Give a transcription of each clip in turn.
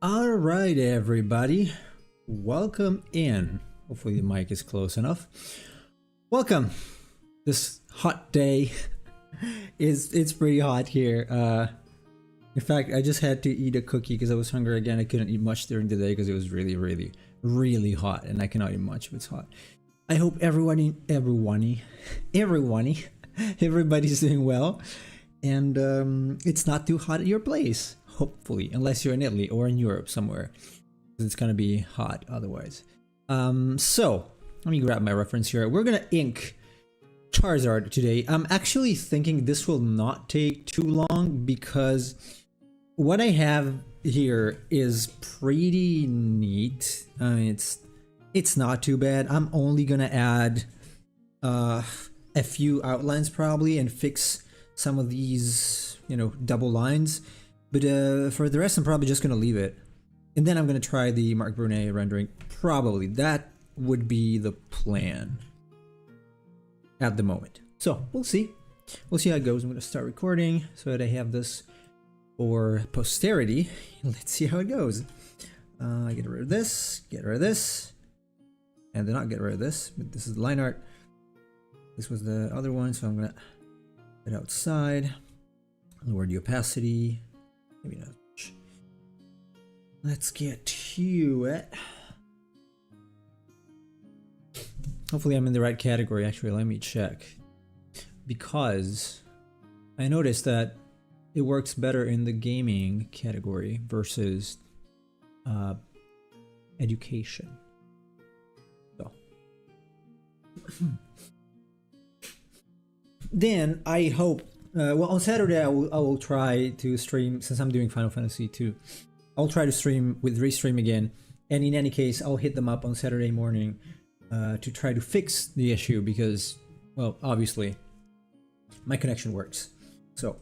All right, everybody, welcome in. Hopefully the mic is close enough. Welcome. This hot day it's pretty hot here. In fact, I just had to eat a cookie because I was hungry again. I couldn't eat much during the day because it was really hot, and I cannot eat much if it's hot. I hope everybody's doing well, and it's not too hot at your place. Hopefully, unless you're in Italy or in Europe somewhere, it's gonna be hot otherwise. So let me grab my reference here. We're gonna ink Charizard today. I'm actually thinking this will not take too long because what I have here is pretty neat. It's not too bad. I'm only gonna add a few outlines probably and fix some of these, double lines. But for the rest, I'm probably just going to leave it. And then I'm going to try the Mark Brunet rendering. Probably. That would be the plan at the moment. So, we'll see. We'll see how it goes. I'm going to start recording so that I have this for posterity. Let's see how it goes. Get rid of this. Get rid of this. And then not get rid of this. But this is the line art. This was the other one. So I'm going to put it outside. Lower the opacity. Maybe not much. Let's get to it. Hopefully I'm in the right category. Actually, let me check. Because I noticed that it works better in the gaming category versus education. So. Then I hope well, on Saturday I will try to stream, since I'm doing Final Fantasy 2. I'll try to stream with Restream again, and in any case I'll hit them up on Saturday morning to try to fix the issue because, well, obviously my connection works. So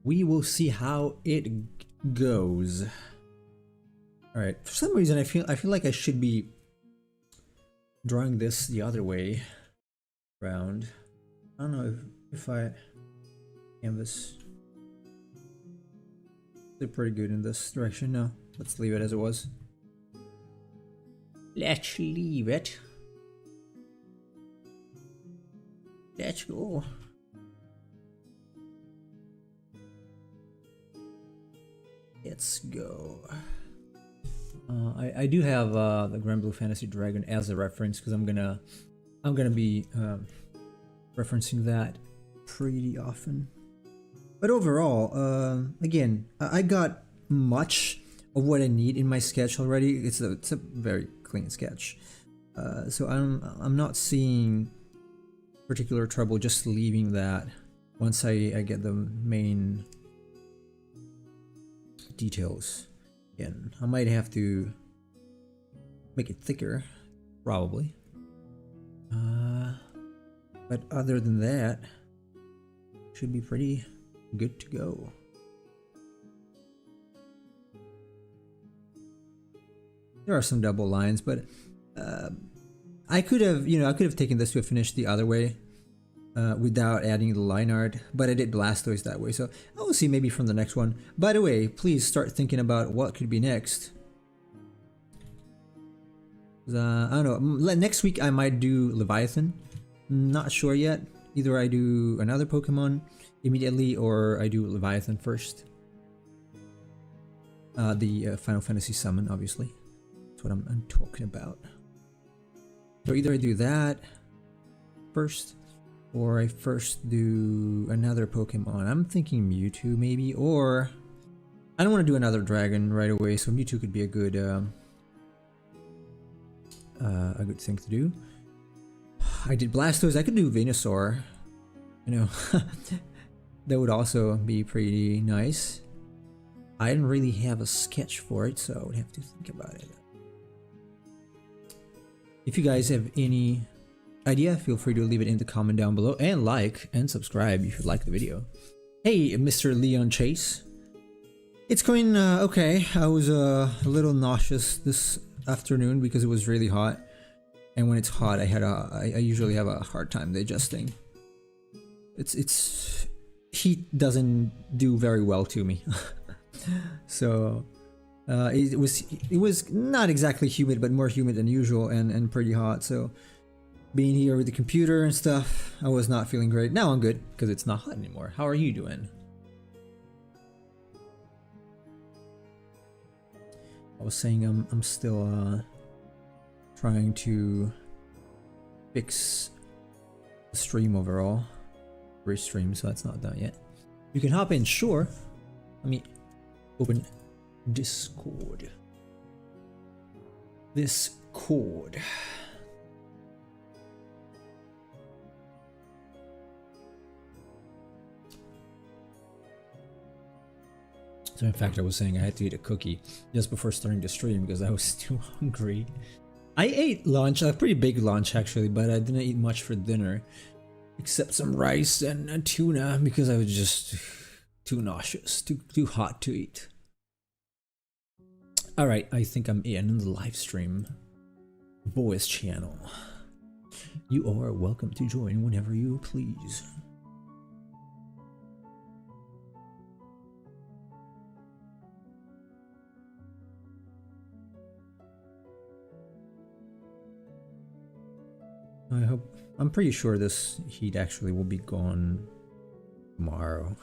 we will see how it goes. All right, for some reason I feel like I should be drawing this the other way around. I don't know if I canvas did pretty good in this direction. No, let's leave it as it was. Let's leave it. Let's go. Let's go. I do have the Grand Blue Fantasy Dragon as a reference because I'm gonna be referencing that pretty often. But overall, again, I got much of what I need in my sketch already. It's a very clean sketch, so I'm not seeing particular trouble just leaving that once I get the main details. Again, I might have to make it thicker, probably. But other than that, should be pretty good to go. There are some double lines, but I could have taken this to a finish the other way without adding the line art, but I did Blastoise that way, so I will see maybe from the next one. By the way, please start thinking about what could be next. I don't know. Next week I might do Leviathan. Not sure yet. Either I do another Pokemon immediately or I do Leviathan first. The Final Fantasy summon, obviously. That's what I'm talking about. So either I do that first or I first do another Pokemon. I'm thinking Mewtwo maybe, or I don't want to do another dragon right away, so Mewtwo could be a good thing to do. I did Blastoise. I could do Venusaur. That would also be pretty nice. I didn't really have a sketch for it, so I would have to think about it. If you guys have any idea, feel free to leave it in the comment down below, and like and subscribe if you like the video. Hey, Mr. Leon Chase. It's going okay. I was a little nauseous this afternoon because it was really hot. And when it's hot, I usually have a hard time digesting. Heat doesn't do very well to me. So it was not exactly humid, but more humid than usual, and pretty hot. So being here with the computer and stuff, I was not feeling great. Now I'm good because it's not hot anymore. How are you doing? I was saying I'm still trying to fix the stream overall. Restream, so that's not done yet. You can hop in, sure. Let me open Discord. Discord. So in fact, I was saying I had to eat a cookie just before starting the stream because I was too hungry. I ate lunch, a pretty big lunch actually, but I didn't eat much for dinner. Except some rice and tuna because I was just too nauseous, too hot to eat. Alright, I think I'm in the live stream voice channel. You are welcome to join whenever you please. I hope. I'm pretty sure this heat actually will be gone tomorrow.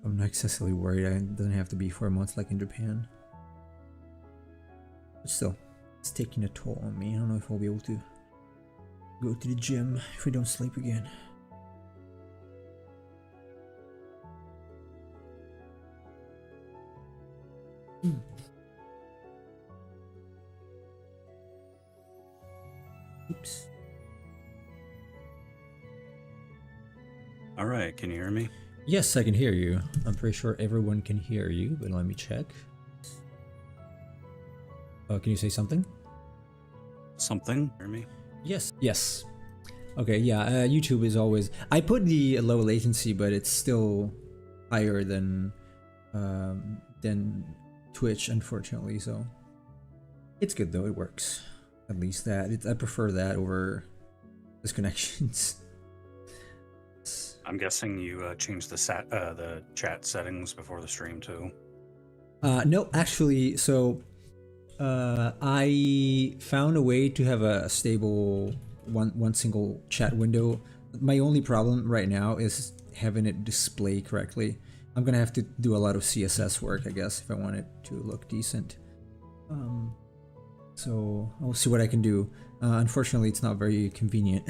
I'm not excessively worried. It doesn't have to be for a month like in Japan. But still, it's taking a toll on me. I don't know if I'll be able to go to the gym if I don't sleep again. Oops. All right, can you hear me? Yes, I can hear you. I'm pretty sure everyone can hear you, but let me check. Can you say something? Something? Hear me? Yes. Yes. Okay, yeah, YouTube is always... I put the low latency, but it's still higher than Twitch, unfortunately, so... It's good though, it works. At least that. I prefer that over disconnections. I'm guessing you changed the chat settings before the stream too. No, actually, so I found a way to have a stable one single chat window. My only problem right now is having it display correctly. I'm gonna have to do a lot of CSS work, I guess, if I want it to look decent. So I'll see what I can do. Unfortunately, it's not very convenient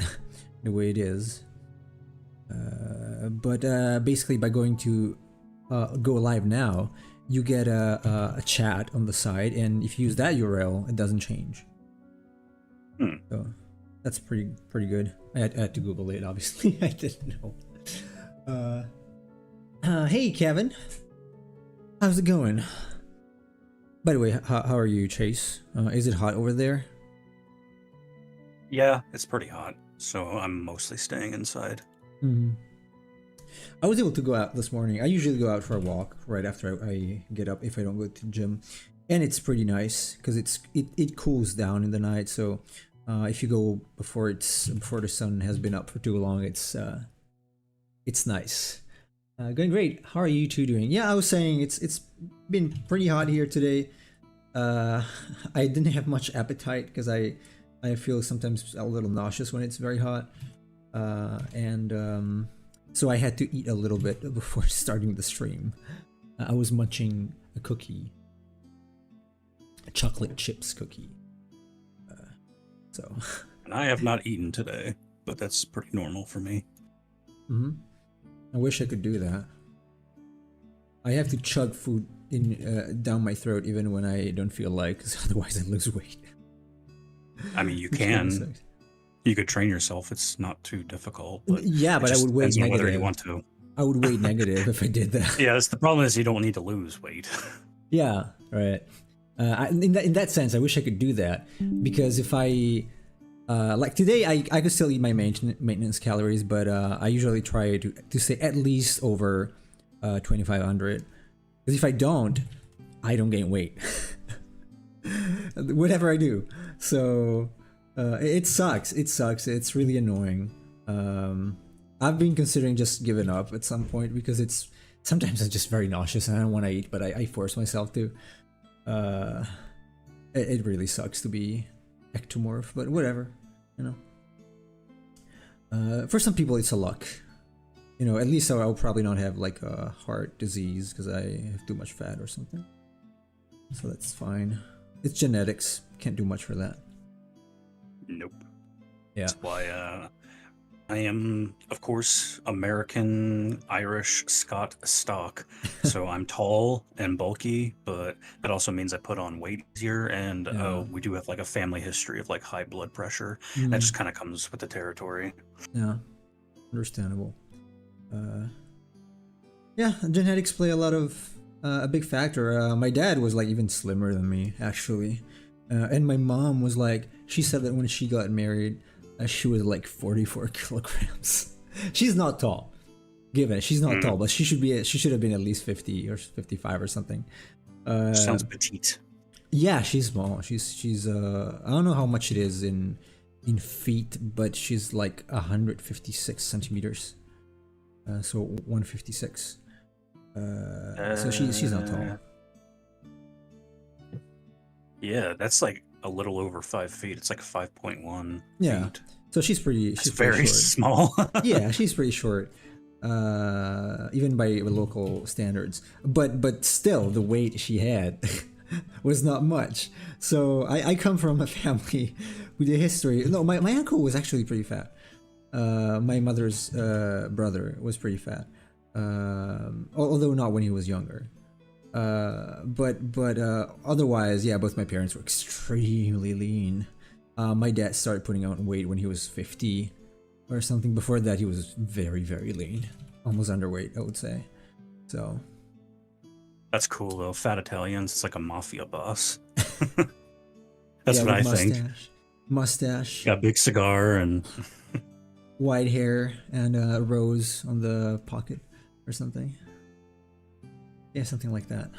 the way it is. But basically, by going to go live now, you get a chat on the side, and if you use that URL, it doesn't change. So that's pretty good. I had to Google it, obviously. I didn't know. Hey, Kevin. How's it going? By the way, how are you, Chase? Is it hot over there? Yeah, it's pretty hot, so I'm mostly staying inside. I was able to go out this morning. I usually go out for a walk right after I get up if I don't go to the gym, and it's pretty nice because it cools down in the night. So if you go before the sun has been up for too long, it's nice. Going great. How are you two doing? Yeah, I was saying it's been pretty hot here today. I didn't have much appetite because I feel sometimes a little nauseous when it's very hot, and so I had to eat a little bit before starting the stream. I was munching a cookie, a chocolate chips cookie. So. And I have not eaten today, but that's pretty normal for me. I wish I could do that. I have to chug food in down my throat even when I don't feel like, because otherwise I lose weight. I mean, you can. You could train yourself. It's not too difficult. But yeah, but I would weigh negative. Whether you want to. I would weigh negative if I did that. Yeah, the problem is you don't need to lose weight. Yeah, right. In that sense, I wish I could do that, because if I like today, I could still eat my maintenance calories, but I usually try to stay at least over 2,500. Because if I don't gain weight. Whatever I do. So it sucks. It sucks. It's really annoying. I've been considering just giving up at some point because it's sometimes I'm just very nauseous and I don't want to eat, but I force myself to. It really sucks to be ectomorph, but whatever, you know. For some people, it's a luck. You know, at least I'll probably not have like a heart disease because I have too much fat or something. So that's fine. It's genetics. Can't do much for that. Nope. Yeah. That's why I am, of course, American, Irish, Scot stock. So I'm tall and bulky, but that also means I put on weight easier. And we do have like a family history of like high blood pressure. That just kind of comes with the territory. Yeah, understandable. Yeah, genetics play a big factor. My dad was like even slimmer than me, actually. And my mom was like, she said that when she got married, she was like 44 kilograms. She's not tall. Given she's not tall, but she should have been at least 50 or 55 or something. Sounds petite. Yeah, she's small. She's I don't know how much it is in feet, but she's like 156 centimeters. So 156. So she's not tall. Yeah, that's like a little over 5 feet. It's like 5.1 Yeah. feet. So she's pretty. It's She's very pretty short. small. Yeah, she's pretty short, even by local standards. But still, the weight she had was not much. So I come from a family with a history. No, my uncle was actually pretty fat. My mother's brother was pretty fat, although not when he was younger. But otherwise, yeah, both my parents were extremely lean. My dad started putting on weight when he was 50 or something. Before that, he was very, very lean, almost underweight, I would say. So That's cool though. Fat Italians, it's like a mafia boss. That's yeah, what I with think. Mustache, Got a big cigar and white hair, and a rose on the pocket or something. Yeah, something like that.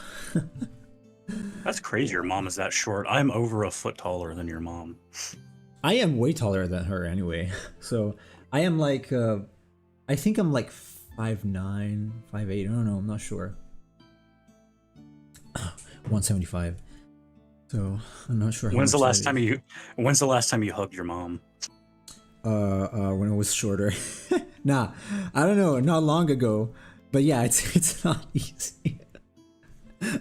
that's crazy. Your mom is that short. I'm over a foot taller than your mom. I am way taller than her anyway. So I am like, I think I'm like 5'9", 5'8". I don't know. I'm not sure. 175. So I'm not sure. When's the last time you hugged your mom? When I was shorter. Nah, I don't know. Not long ago. But yeah, it's not easy.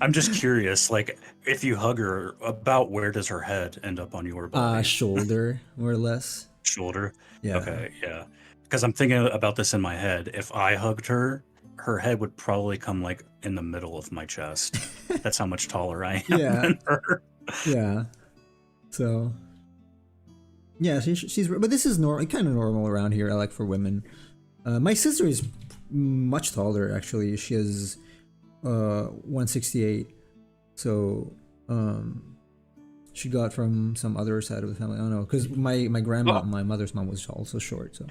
I'm just curious, like, if you hug her, about where does her head end up on your body? Shoulder, more or less. Shoulder? Yeah. Okay, yeah. Because I'm thinking about this in my head. If I hugged her, her head would probably come, like, in the middle of my chest. That's how much taller I am than her. Yeah. So, yeah, she's... But this is kind of normal around here, like, for women. My sister is much taller, actually. She has 168. So she got from some other side of the family. I don't know, because my grandma, my mother's mom, was also short. So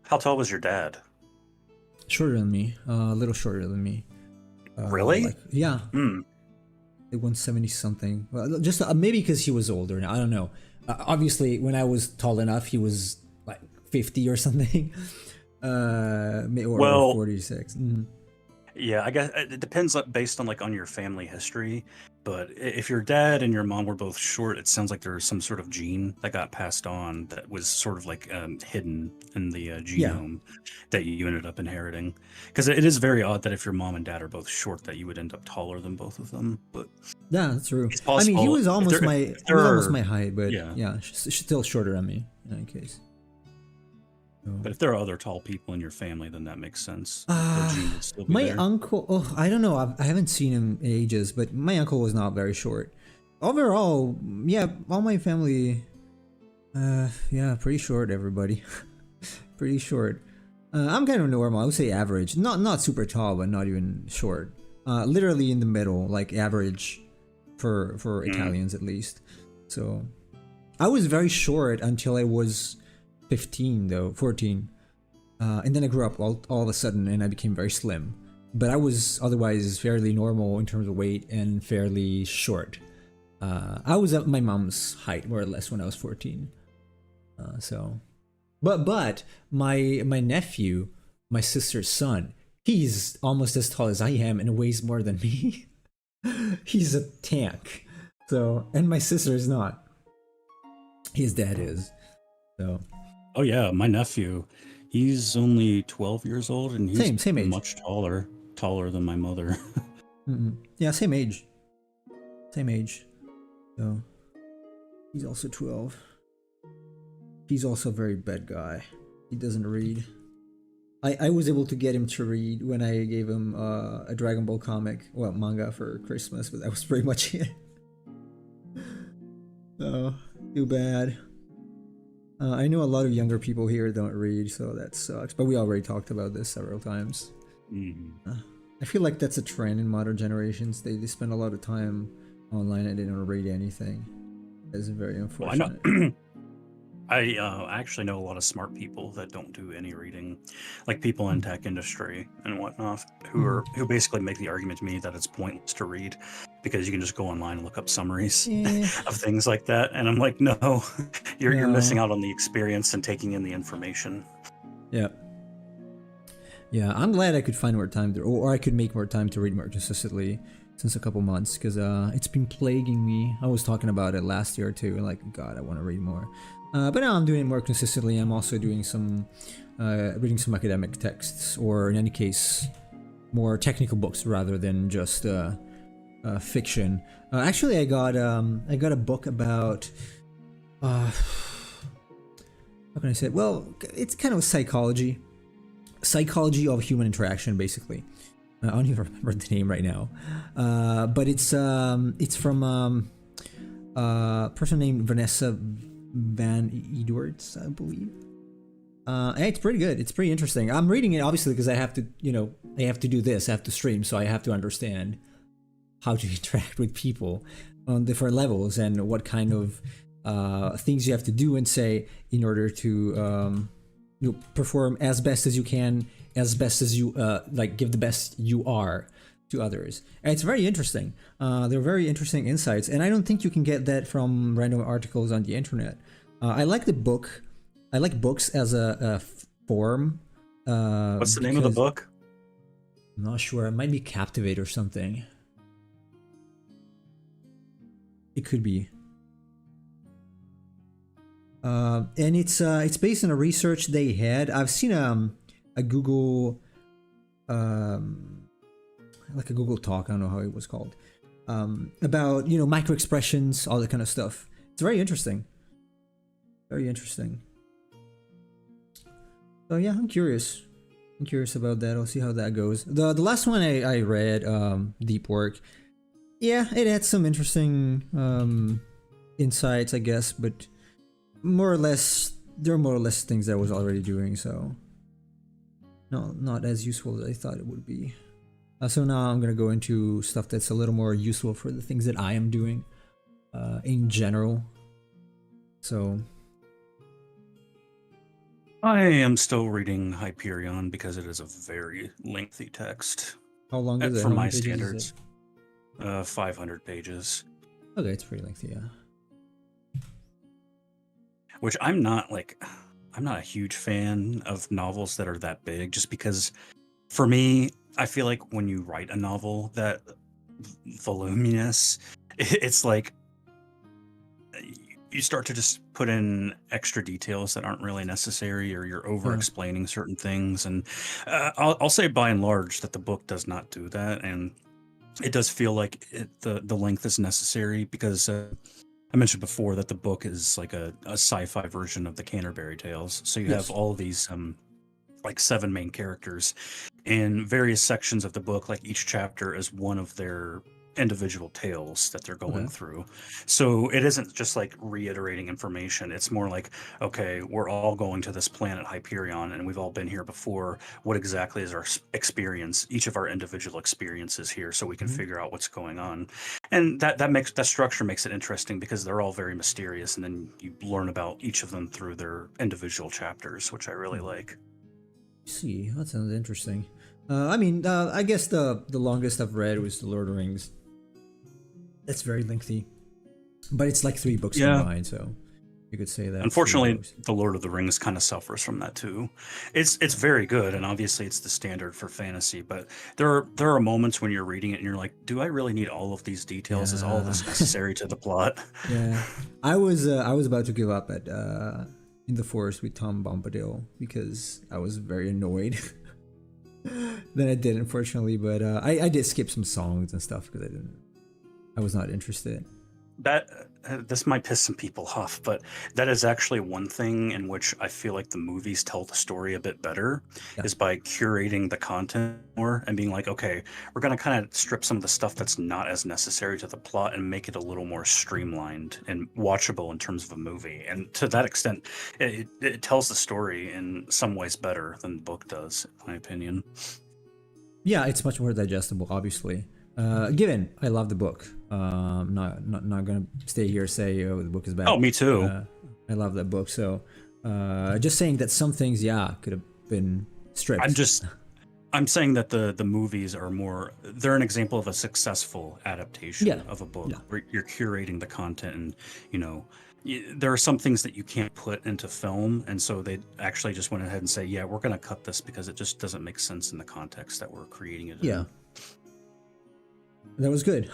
how tall was your dad? Shorter than me, a little shorter than me. Really? Like, yeah. Like 170 something. Well, just maybe because he was older. Now I don't know. Obviously, when I was tall enough, he was like 50 or something. Or 46. Yeah, I guess it depends based on on your family history. But if your dad and your mom were both short, it sounds like there's some sort of gene that got passed on that was sort of like hidden in the genome that you ended up inheriting. Because it is very odd that if your mom and dad are both short, that you would end up taller than both of them. But yeah, that's true. It's possible. I mean, he was almost my height, but yeah, she's still shorter than me in any case. But if there are other tall people in your family, then that makes sense. The gene would still be My there. uncle, I don't know. I haven't seen him in ages, but my uncle was not very short. Overall, yeah, all my family, yeah, pretty short. Everybody, pretty short. I'm kind of normal. I would say average. Not super tall, but not even short. Literally in the middle, like average for Italians at least. So I was very short until I was 14, and then I grew up all of a sudden and I became very slim, but I was otherwise fairly normal in terms of weight and fairly short. I was at my mom's height more or less when I was 14. But my nephew, my sister's son, He's almost as tall as I am and weighs more than me. He's a tank. So, and my sister is not. His dad is. So. Oh yeah, my nephew, he's only 12 years old and he's same age. Much taller than my mother. Yeah, same age. Same age. So, he's also 12. He's also a very bad guy. He doesn't read. I was able to get him to read when I gave him a Dragon Ball comic, well, manga for Christmas, but that was pretty much it. So, too bad. I know a lot of younger people here don't read, so that sucks. But we already talked about this several times. I feel like that's a trend in modern generations. They spend a lot of time online and they don't read anything. That's very unfortunate. Well, I actually know a lot of smart people that don't do any reading, like people in tech industry and whatnot, who basically make the argument to me that it's pointless to read because you can just go online and look up summaries of things like that. And I'm like, no, you're missing out on the experience and taking in the information. Yeah. Yeah, I'm glad I could find more time to, or I could make more time to read more consistently since a couple months, because it's been plaguing me. I was talking about it last year too, like, God, I want to read more. But now I'm doing it more consistently. I'm also doing some, reading some academic texts, or in any case, more technical books rather than just fiction. Actually, I got a book about, how can I say it? Well, it's kind of psychology of human interaction, basically. I don't even remember the name right now, but it's from a person named Vanessa Van Edwards, I believe. And it's pretty good. It's pretty interesting. I'm reading it obviously because I have to, I have to do this. I have to stream, so I have to understand how to interact with people on different levels and what kind of things you have to do and say in order to perform as best as you can, as best as you give the best you are to others. And it's very interesting. They're very interesting insights, and I don't think you can get that from random articles on the internet. I like the book. I like books as a form. What's the name of the book? I'm not sure. It might be Captivate or something. It could be. And it's based on a research they had. I've seen a Google like a Google talk, I don't know how it was called, about micro expressions, all that kind of stuff. It's very interesting. Very interesting. So yeah, I'm curious. I'm curious about that. I'll see how that goes. The last one I read, Deep Work. Yeah, it had some interesting insights, I guess, but more or less, there are more or less things that I was already doing, so not as useful as I thought it would be. So now I'm gonna go into stuff that's a little more useful for the things that I am doing in general. So I am still reading Hyperion because it is a very lengthy text. How long is it? For my standards, 500 pages. Okay, it's pretty lengthy, yeah. Which I'm not a huge fan of novels that are that big, just because for me, I feel like when you write a novel that voluminous, it's like you start to just put in extra details that aren't really necessary, or you're over explaining certain things. And I'll say by and large that the book does not do that. And it does feel like the length is necessary because I mentioned before that the book is like a sci-fi version of the Canterbury Tales. So you have all of these like 7 main characters in various sections of the book. Like each chapter is one of their individual tales that they're going through. So it isn't just like reiterating information. It's more like, okay, we're all going to this planet Hyperion and we've all been here before. What exactly is our experience, each of our individual experiences here, so we can figure out what's going on. And that structure makes it interesting because they're all very mysterious, and then you learn about each of them through their individual chapters, which I really like. See, that sounds interesting. I guess the longest I've read was The Lord of the Rings. That's very lengthy, but it's like 3 books combined, so You could say that for the Unfortunately, books. The Lord of the Rings kind of suffers from that too. It's very good, and obviously it's the standard for fantasy. But there are moments when you're reading it and you're like, do I really need all of these details? Is all Yeah. this necessary to the plot? Yeah. I was about to give up at In the Forest with Tom Bombadil because I was very annoyed. Then I did, unfortunately, but I did skip some songs and stuff because I was not interested. That this might piss some people off, but that is actually one thing in which I feel like the movies tell the story a bit better, Yeah. is by curating the content more and being like, okay, we're gonna kind of strip some of the stuff that's not as necessary to the plot and make it a little more streamlined and watchable in terms of a movie. And to that extent, it tells the story in some ways better than the book does, in my opinion. Yeah, it's much more digestible, obviously. Given I love the book, not gonna stay here and say the book is bad. Oh, me too. I love that book, so just saying that some things, yeah, could have been stripped. I'm saying that the movies are they're an example of a successful adaptation Yeah. of a book Yeah. where you're curating the content, and there are some things that you can't put into film, and so they actually just went ahead and say, yeah, we're going to cut this because it just doesn't make sense in the context that we're creating it Yeah. in. That was good.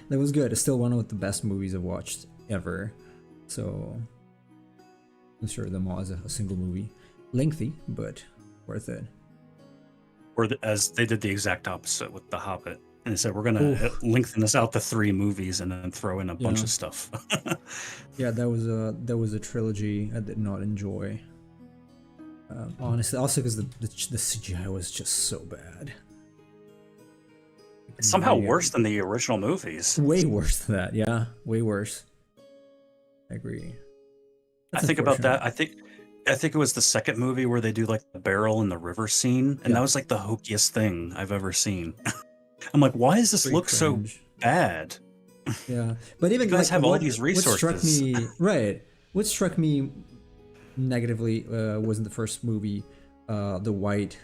That was good. It's still one of the best movies I've watched ever. So consider them all as a single movie. Lengthy, but worth it. Or as they did the exact opposite with The Hobbit. And they said, we're going to lengthen this out to 3 movies and then throw in a bunch of stuff. Yeah, that was a trilogy I did not enjoy. Honestly, also because the CGI was just so bad. It's somehow worse than the original movies. Way worse than that, yeah. Way worse. I agree. I think about that. I think it was the second movie where they do like the barrel in the river scene, and that was like the hokiest thing I've ever seen. I'm like, why does this look so bad? Yeah, but even you guys have all these resources. What struck me negatively was in the first movie, the white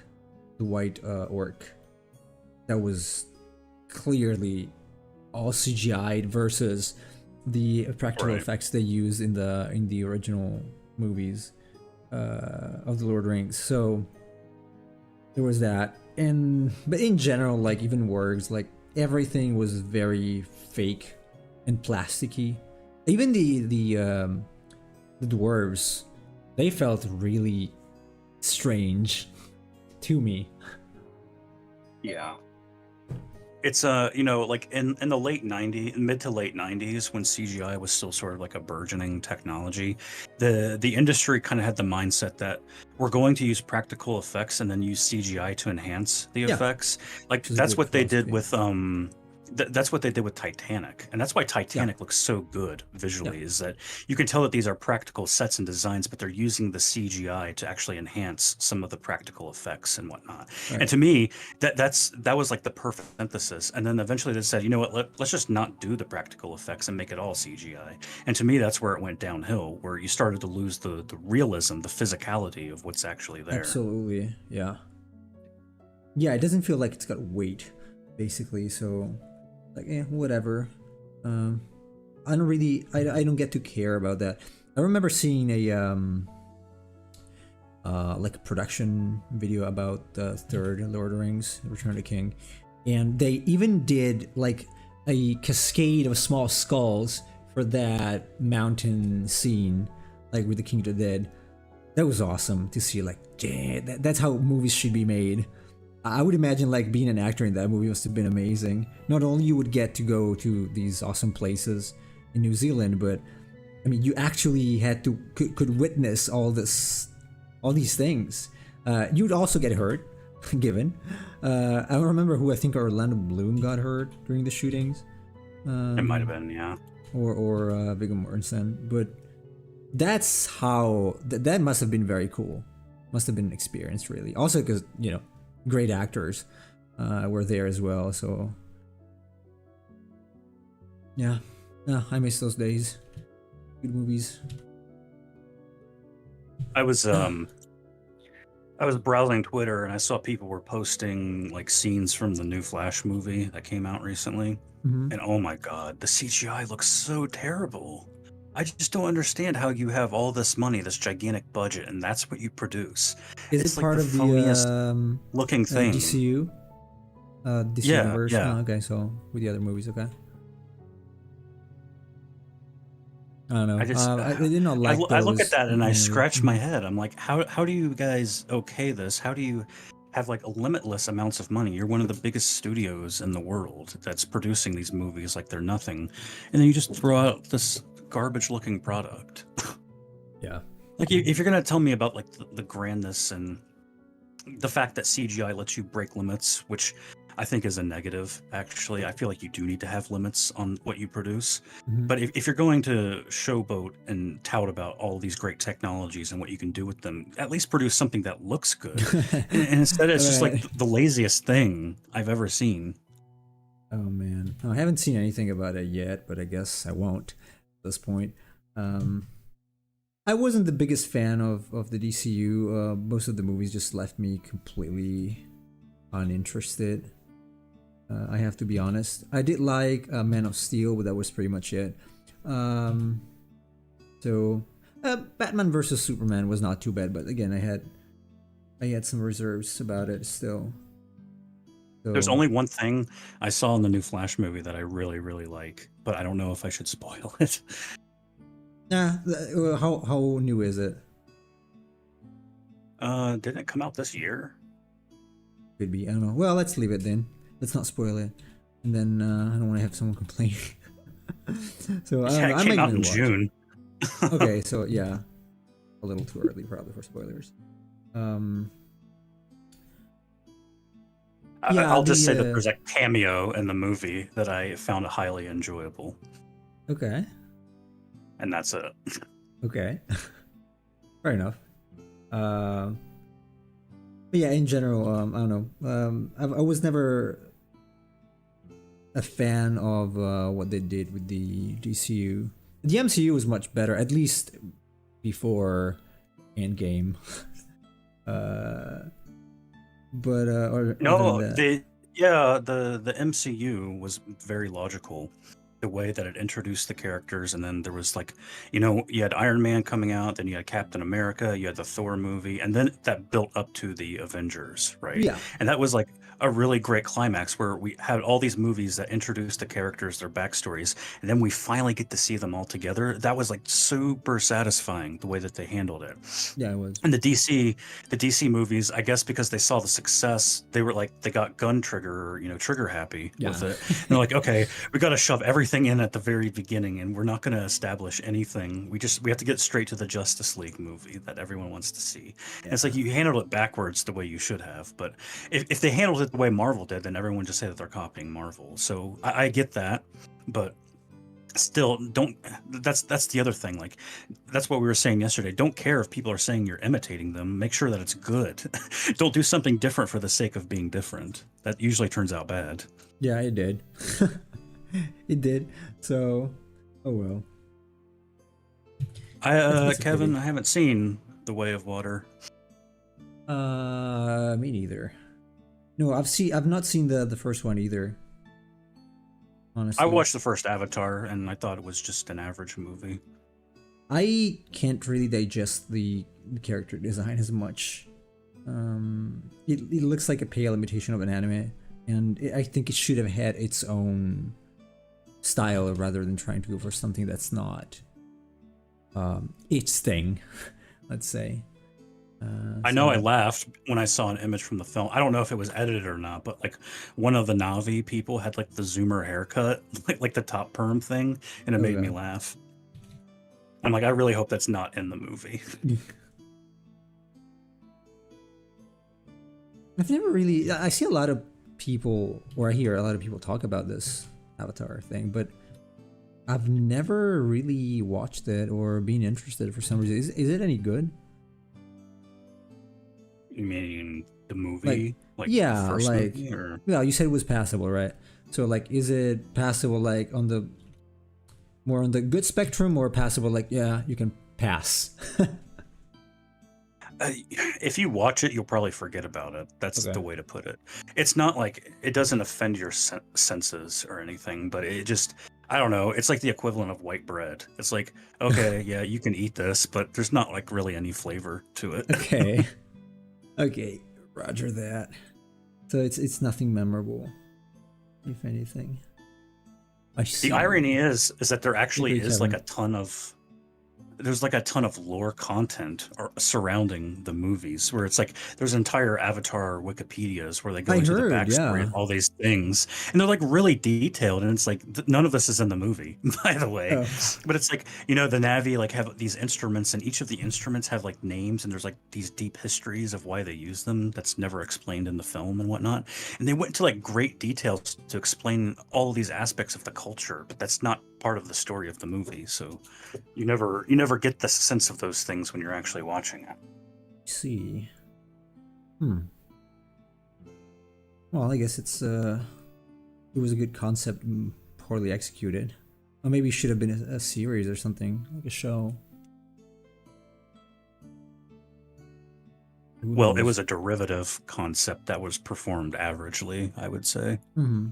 orc. That was clearly all CGI'd versus the practical effects they used in the original movies of the Lord of the Rings. So there was that, but in general, like even words, like everything was very fake and plasticky. Even the dwarves, they felt really strange to me. Yeah. It's like in the mid to late 90s, when CGI was still sort of like a burgeoning technology, the industry kind of had the mindset that we're going to use practical effects and then use CGI to enhance the effects. Like that's what they did with that's what they did with Titanic, and that's why Titanic looks so good visually. Is that you can tell that these are practical sets and designs, but they're using the CGI to actually enhance some of the practical effects and whatnot. And to me, that was like the perfect synthesis. And then eventually they said, you know what, let's just not do the practical effects and make it all CGI. And to me, that's where it went downhill, where you started to lose the realism, the physicality of what's actually there. Absolutely, yeah. It doesn't feel like it's got weight, basically. So. Like, whatever. I don't get to care about that. I remember seeing a like a production video about the third Lord of the Rings, Return of the King, and they even did like a cascade of small skulls for that mountain scene, like with the King of the Dead. That was awesome to see. Like, that's how movies should be made. I would imagine like being an actor in that movie must have been amazing. Not only you would get to go to these awesome places in New Zealand, but I mean, you actually could witness all these things. You'd also get hurt, given. I don't remember who. I think Orlando Bloom got hurt during the shootings. It might have been, yeah. Or Viggo Mortensen, but that's how that must have been very cool. Must have been an experience, really. Also, because great actors were there as well, so yeah, I miss those days. Good movies. I was browsing Twitter and I saw people were posting like scenes from the new Flash movie that came out recently, and oh my god, the CGI looks so terrible. I just don't understand how you have all this money, this gigantic budget, and that's what you produce. Is it It's like part the of the phoniest looking thing. DCU? DC Yeah, universe? yeah. Oh, okay, so with the other movies, okay. I don't I know. just I did not like I look at those that and I mainly. scratch my head. I'm like, how do you guys okay this? How do you have like limitless amounts of money? You're one of the biggest studios in the world that's producing these movies like they're nothing, and then you just throw out this garbage looking product. Yeah. Like if you're gonna tell me about like the grandness and the fact that CGI lets you break limits, which I think is a negative, actually. I feel like you do need to have limits on what you produce. Mhm. But if you're going to showboat and tout about all these great technologies and what you can do with them, at least produce something that looks good. And instead, it's just like Right. the laziest thing I've ever seen. Oh man, no, I haven't seen anything about it yet, but I guess I won't at this point. Um, I wasn't the biggest fan of the DCU. Most of the movies just left me completely uninterested. I have to be honest. I did like Man of Steel, but that was pretty much it. Um, so Batman versus Superman was not too bad, but again, I had some reserves about it still. There's So only one thing I saw in the new Flash movie that I really, really like, but I don't know if I should spoil it. yeah, how new is it? Didn't it come out this year? Could be. I don't know. Well, let's leave it then. Let's not spoil it, and then I don't want to have someone complain. So I don't Yeah, know. it I came might out give in it a watch. June. Okay, so yeah, a little too early probably for spoilers. Um, yeah, I'll just say that the there's a cameo in the movie that I found highly enjoyable, okay, and that's it. okay, fair enough. Um, but yeah, in general, I don't know. I was never a fan of what they did with the DCU. The MCU was much better, at least before Endgame. uh, but or other than No, that, the MCU was very logical. The way that it introduced the characters, and then there was like, you had Iron Man coming out, then you had Captain America, you had the Thor movie, and then that built up to the Avengers, right? yeah, And that was like a really great climax where we had all these movies that introduced the characters, their backstories, and then we finally get to see them all together. That was like super satisfying the way that they handled it. yeah, it was. And the DC movies, I guess because they saw the success, they were like they got gun trigger, trigger happy Yeah, with it. And they're like, okay, we got to shove everything in at the very beginning, and we're not going to establish anything. We have to get straight to the Justice League movie that everyone wants to see. And it's yeah, like you handled it backwards the way you should have. But if they handled it the way Marvel did, then everyone just say that they're copying Marvel. So I get that, but still don't. That's the other thing. Like that's what we were saying yesterday. Don't care if people are saying you're imitating them. Make sure that it's good. Don't do something different for the sake of being different. That usually turns out bad. yeah. It did. It did. So, oh well. It's a Kevin, pity. I haven't seen The Way of Water. Me neither. No, I've not seen the first one either. I Honestly, watched the first Avatar and I thought it was just an average movie. I can't really digest the character design as much. It looks like a pale imitation of an anime, and I think it should have had its own style rather than trying to go for something that's not its thing. Let's say. I know I So laughed when I saw an image from the film. I don't know if it was edited or not, but like one of the Navi people had like the Zoomer haircut, like the top perm thing, and it made me okay. laugh. I'm like, I really hope that's not in the movie. I've never really. I see a lot of people, or I hear a lot of people talk about this Avatar thing, but I've never really watched it or been interested for some reason. Is it any good? You mean the Like, movie, like the yeah, first like, movie, or well, you said it was passable, right? So, like, is it passable, like, on the more on the good spectrum, or passable, like, yeah, you can pass? if you watch it, you'll probably forget about it. That's Okay. the way to put it. It's not like it doesn't offend your senses or anything, but I don't know. It's like the equivalent of white bread. It's like, okay, yeah, you can eat this, but there's not like really any flavor to it. Okay. Okay, roger that. So it's nothing memorable, if anything. I see. The irony is that there actually is Kevin. like there's like a ton of lore content surrounding the movies where it's like there's entire Avatar Wikipedias where they go into the backstory of all these things, and they're like really detailed, and it's like none of this is in the movie, by the way. Oh. But it's like, you know, the Na'vi like have these instruments, and each of the instruments have like names, and there's like these deep histories of why they use them that's never explained in the film and whatnot. And they went into like great details to explain all of these aspects of the culture, but that's not part of the story of the movie, so you never get the sense of those things when you're actually watching it. I see. Well, I guess it was a good concept, poorly executed. Or maybe it should have been a series or something, like a show. Well, it was a derivative concept that was performed averagely, I would say. Mm-hmm.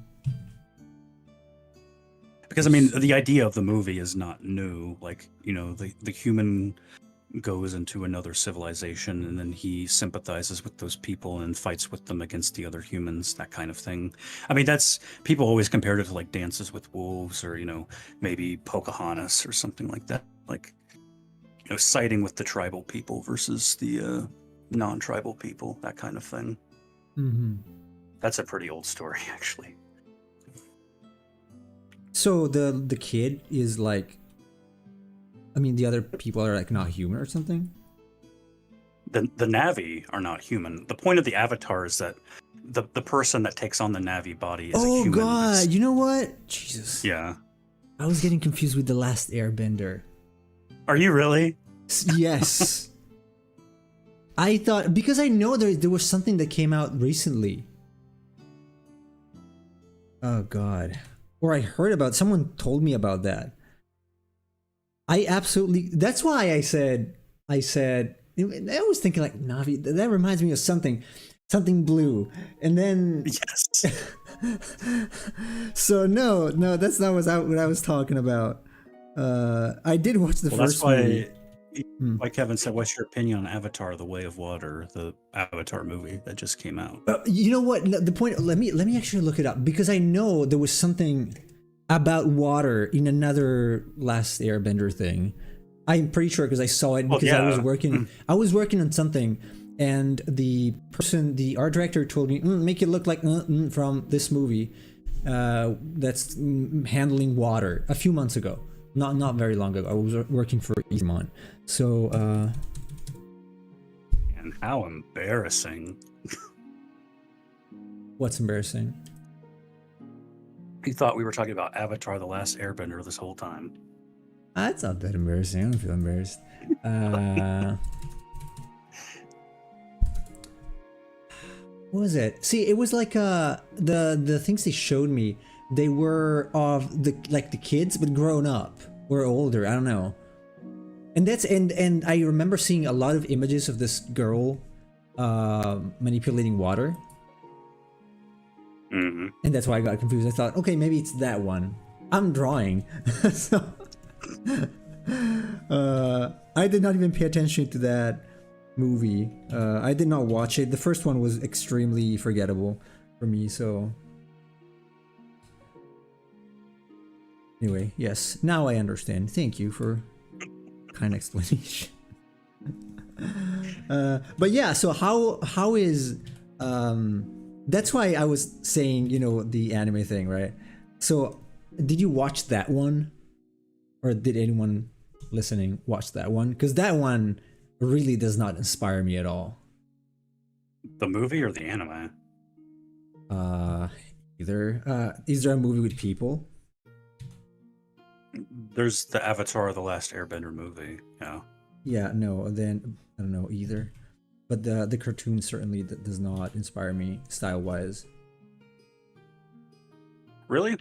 Because, I mean, the idea of the movie is not new. Like, you know, the human goes into another civilization, and then he sympathizes with those people and fights with them against the other humans, that kind of thing. I mean, that's, people always compared it to like Dances with Wolves, or, you know, maybe Pocahontas or something like that. Like, you know, siding with the tribal people versus the non-tribal people, that kind of thing. Mm-hmm. That's a pretty old story, actually. So the kid is like, I mean, the other people are like not human or something? The Na'vi are not human. The point of the Avatar is that the person that takes on the Na'vi body is a human. Oh god, you know what? Jesus. Yeah. I was getting confused with The Last Airbender. Are you really? Yes. I thought, because I know there was something that came out recently. Oh god. Or I heard about, someone told me about that. I absolutely, that's why I said, I was thinking like, Navi, that reminds me of something blue. And then, yes. So no, that's not what I was talking about. I did watch the first movie. Like Kevin said, what's your opinion on Avatar: The Way of Water, the Avatar movie that just came out? You know what? The point. Let me actually look it up, because I know there was something about water in another Last Airbender thing. I'm pretty sure because I saw it because I was working. I was working on something, and the art director told me, make it look like from this movie that's handling water a few months ago. Not very long ago. I was working for Eamon. So and how embarrassing. What's embarrassing? You thought we were talking about Avatar: The Last Airbender this whole time. That's not that embarrassing. I don't feel embarrassed. What was it? See, it was like the things they showed me, they were of the kids but grown up or older, I don't know. And that's and I remember seeing a lot of images of this girl manipulating water. Mm-hmm. And that's why I got confused. I thought, okay, maybe it's that one. I'm drawing. So I did not even pay attention to that movie. I did not watch it. The first one was extremely forgettable for me, so anyway, yes, now I understand. Thank you for kind explanation. But yeah, so how is that's why I was saying, you know, the anime thing, right? So did you watch that one, or did anyone listening watch that one? Because that one really does not inspire me at all. The movie or the anime? Either. Is there a movie with people? There's the Avatar: The Last Airbender movie. Yeah. Yeah, no, then I don't know either. But the cartoon certainly does not inspire me style-wise. Really?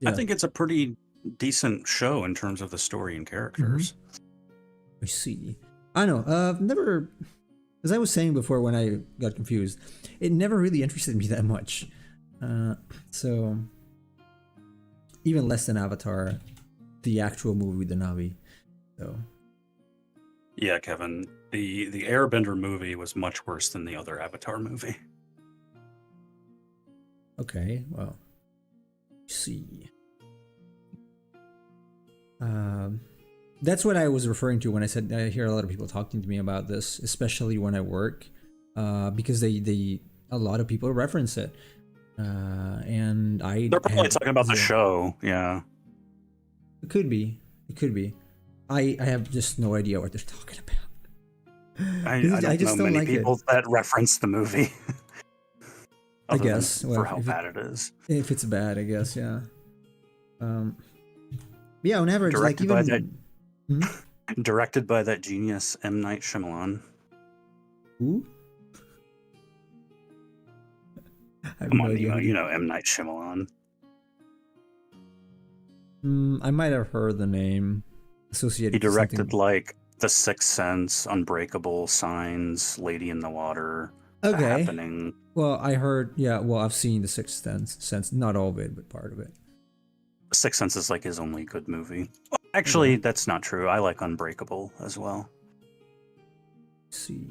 Yeah. I think it's a pretty decent show in terms of the story and characters. I see. I know. Never, as I was saying before when I got confused, it never really interested me that much. So even less than Avatar, the actual movie with the Navi. So Yeah, Kevin, the Airbender movie was much worse than the other Avatar movie. okay, well, let's see. That's what I was referring to when I said I hear a lot of people talking to me about this, especially when I work, because a lot of people reference it, and They're probably talking about the show. Yeah, it could be. It could be. I have just no idea what they're talking about. I just don't know many people that reference the movie. I guess for how bad it is. If it's bad, I guess, yeah. Yeah, on average, directed like even directed by that genius M. Night Shyamalan. Who? Come on, you know M. Night Shyamalan. I might have heard the name associated. He directed like The Sixth Sense, Unbreakable, Signs, Lady in the Water. Okay. The Happening. Well, I heard. Yeah. Well, I've seen The Sixth Sense, not all of it, but part of it. Sixth Sense is like his only good movie. Well, actually, that's not true. I like Unbreakable as well. Let's see.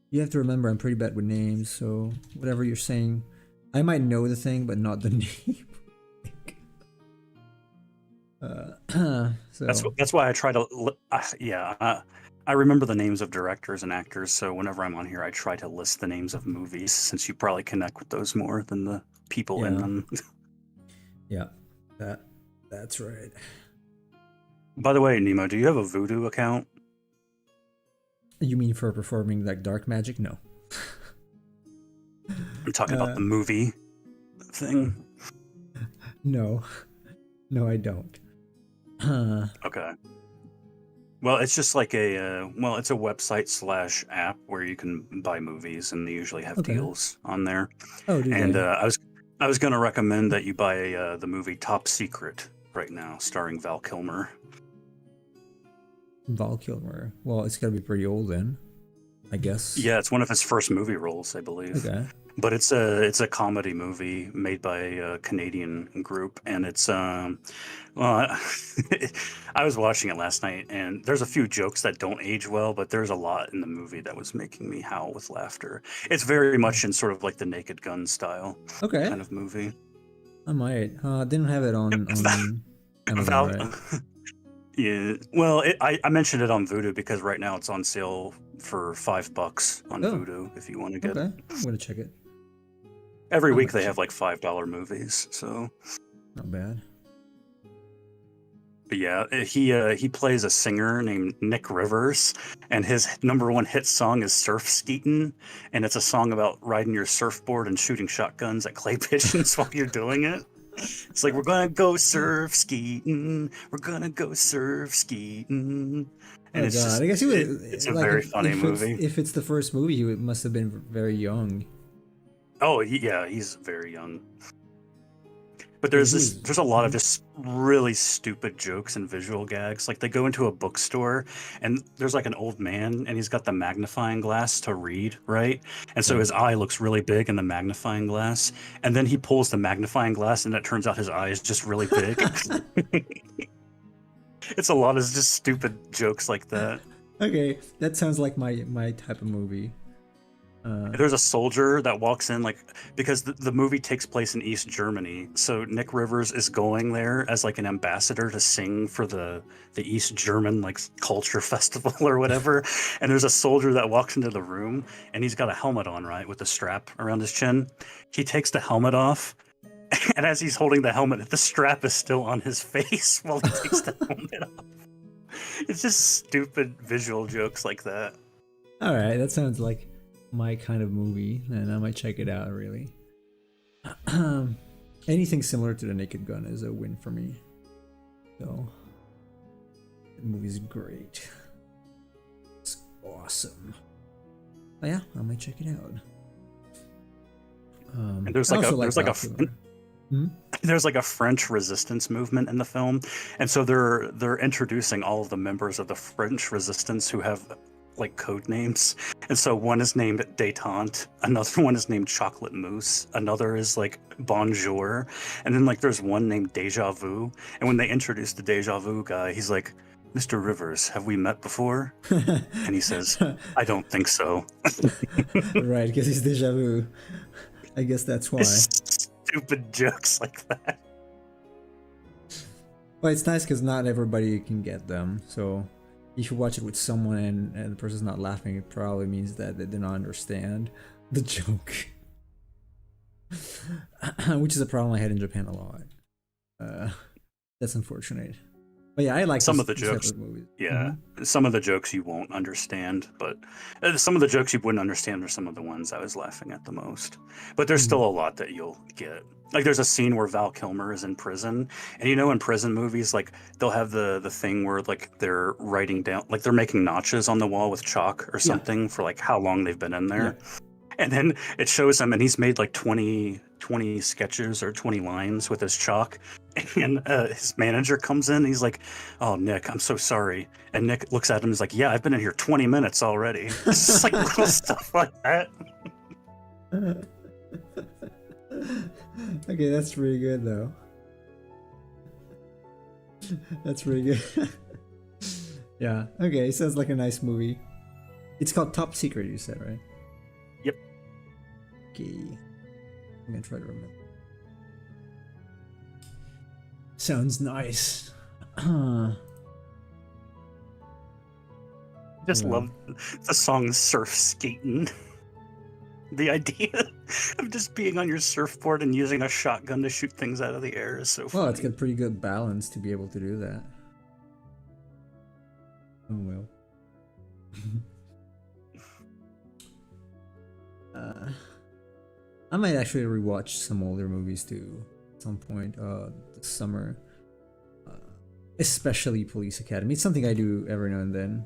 You have to remember, I'm pretty bad with names, so whatever you're saying, I might know the thing, but not the name. So that's why I try to. I remember the names of directors and actors, so whenever I'm on here, I try to list the names of movies, since you probably connect with those more than the people in them. Yeah, that's right. By the way, Nemo, do you have a Voodoo account? You mean for performing like dark magic? No. I'm talking about the movie thing. No, I don't. Okay. Well, it's just like it's a website / app where you can buy movies, and they usually have deals on there. Oh, and I was going to recommend that you buy the movie Top Secret right now, starring Val Kilmer. Val Kilmer. Well, it's got to be pretty old then, I guess. Yeah, it's one of his first movie roles, I believe. Okay. But it's a comedy movie made by a Canadian group, and it's I was watching it last night, and there's a few jokes that don't age well, but there's a lot in the movie that was making me howl with laughter. It's very much in sort of like the Naked Gun style kind of movie. I might. Didn't have it on Amazon, right? Yeah, well, I mentioned it on Vudu because right now it's on sale for $5 on Vudu if you want to get it. I'm gonna check it. Every week they have like $5 movies, so not bad. But yeah, he plays a singer named Nick Rivers, and his #1 hit song is Surf Skeetin', and it's a song about riding your surfboard and shooting shotguns at clay pigeons while you're doing it. It's like, we're gonna go surf skeetin', we're gonna go surf skeetin'. And it's just, I guess it's a like very funny movie. If it's the first movie, he must have been very young. Oh yeah, he's very young. But there's a lot of just really stupid jokes and visual gags. Like they go into a bookstore and there's like an old man and he's got the magnifying glass to read, right? And so his eye looks really big in the magnifying glass. And then he pulls the magnifying glass and it turns out his eye is just really big. It's a lot of just stupid jokes like that. Okay, that sounds like my type of movie. There's a soldier that walks in, like, because the movie takes place in East Germany, so Nick Rivers is going there as like an ambassador to sing for the East German like culture festival or whatever. And there's a soldier that walks into the room and he's got a helmet on, right, with a strap around his chin. He takes the helmet off, and as he's holding the helmet, the strap is still on his face while he takes the helmet off. It's just stupid visual jokes like that. All right, that sounds like my kind of movie, and I might check it out. Really, anything similar to The Naked Gun is a win for me. So, the movie's great. It's awesome. Oh, yeah, I might check it out. And there's like a French resistance movement in the film, and so they're introducing all of the members of the French resistance who have like code names. And so one is named Détente, another one is named Chocolate Mousse, another is like Bonjour, and then like there's one named Deja Vu. And when they introduce the Deja Vu guy, he's like, "Mr. Rivers, have we met before?" And he says, "I don't think so." Right, because he's Deja Vu. I guess that's why. Stupid jokes like that. Well, it's nice because not everybody can get them. So if you watch it with someone and the person's not laughing, it probably means that they do not understand the joke. Which is a problem I had in Japan a lot. That's unfortunate. But yeah, I like some of the jokes. Yeah, some of the jokes you won't understand, but some of the jokes you wouldn't understand are some of the ones I was laughing at the most. But there's still a lot that you'll get. Like there's a scene where Val Kilmer is in prison, and you know in prison movies, like they'll have the thing where like they're writing down, like they're making notches on the wall with chalk or something for like how long they've been in there. Yeah. And then it shows him, and he's made like 20 sketches or 20 lines with his chalk. And his manager comes in, and he's like, "Oh, Nick, I'm so sorry." And Nick looks at him and is like, "Yeah, I've been in here 20 minutes already." It's just like little stuff like that. Okay, that's pretty good, though. That's pretty good. Yeah, okay, sounds like a nice movie. It's called Top Secret, you said, right? Yep. Okay. I'm gonna try to remember. Sounds nice. Just love the song Surf Skating. The idea of just being on your surfboard and using a shotgun to shoot things out of the air is so funny. Well, it's got pretty good balance to be able to do that. Oh well. I might actually rewatch some older movies too at some point this summer. Especially Police Academy. It's something I do every now and then.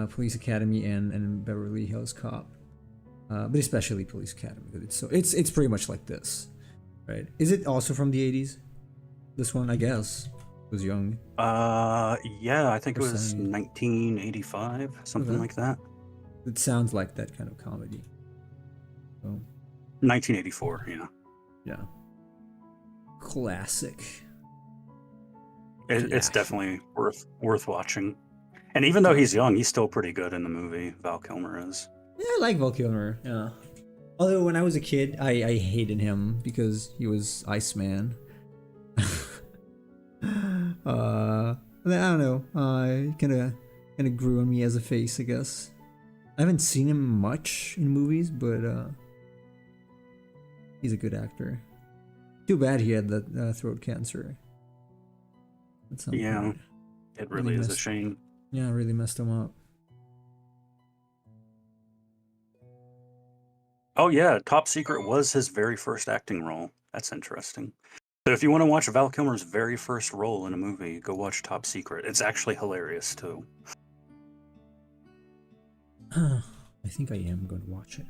Police Academy and Beverly Hills Cop. But especially Police Academy, because it's pretty much like this, right? Is it also from the 80s? This one, I guess, was young. Yeah, I think it was 1985, something like that. It sounds like that kind of comedy. So, 1984, yeah. Yeah. Classic. It's definitely worth watching. And even though he's young, he's still pretty good in the movie. Val Kilmer is. Yeah, I like Val Kilmer, yeah. Although when I was a kid, I hated him because he was Iceman. I don't know. It kind of grew on me as a face, I guess. I haven't seen him much in movies, but he's a good actor. Too bad he had that throat cancer. Yeah, it really is a shame. Yeah, it really messed him up. Oh yeah, Top Secret was his very first acting role. That's interesting. So if you want to watch Val Kilmer's very first role in a movie, go watch Top Secret. It's actually hilarious too. I think I am going to watch it.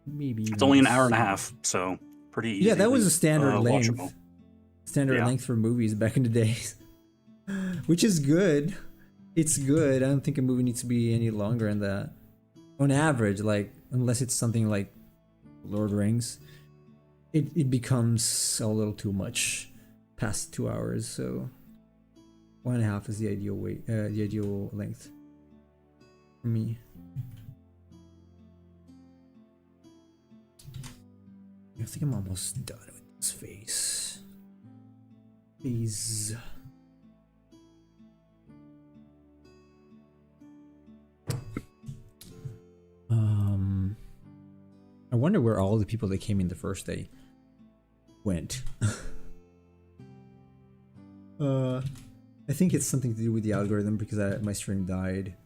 Maybe it's only an hour and a half, so pretty easy. Yeah, that was a standard length. Watchable. Standard length for movies back in the days. Which is good. It's good. I don't think a movie needs to be any longer than that. On average, like, unless it's something like Lord of the Rings, it becomes a little too much past 2 hours. So 1.5 is the ideal length for me. I think I'm almost done with this face. Please. I wonder where all the people that came in the first day went. I think it's something to do with the algorithm because my stream died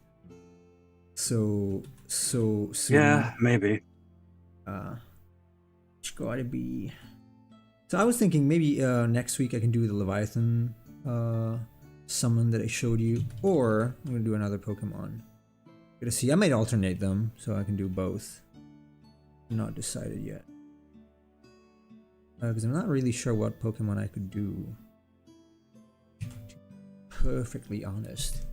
so soon. Yeah, maybe. It's gotta be. So I was thinking maybe next week I can do the Leviathan summon that I showed you, or I'm gonna do another Pokemon. Gotta see. I might alternate them so I can do both. I'm not decided yet. Because I'm not really sure what Pokemon I could do. To be perfectly honest.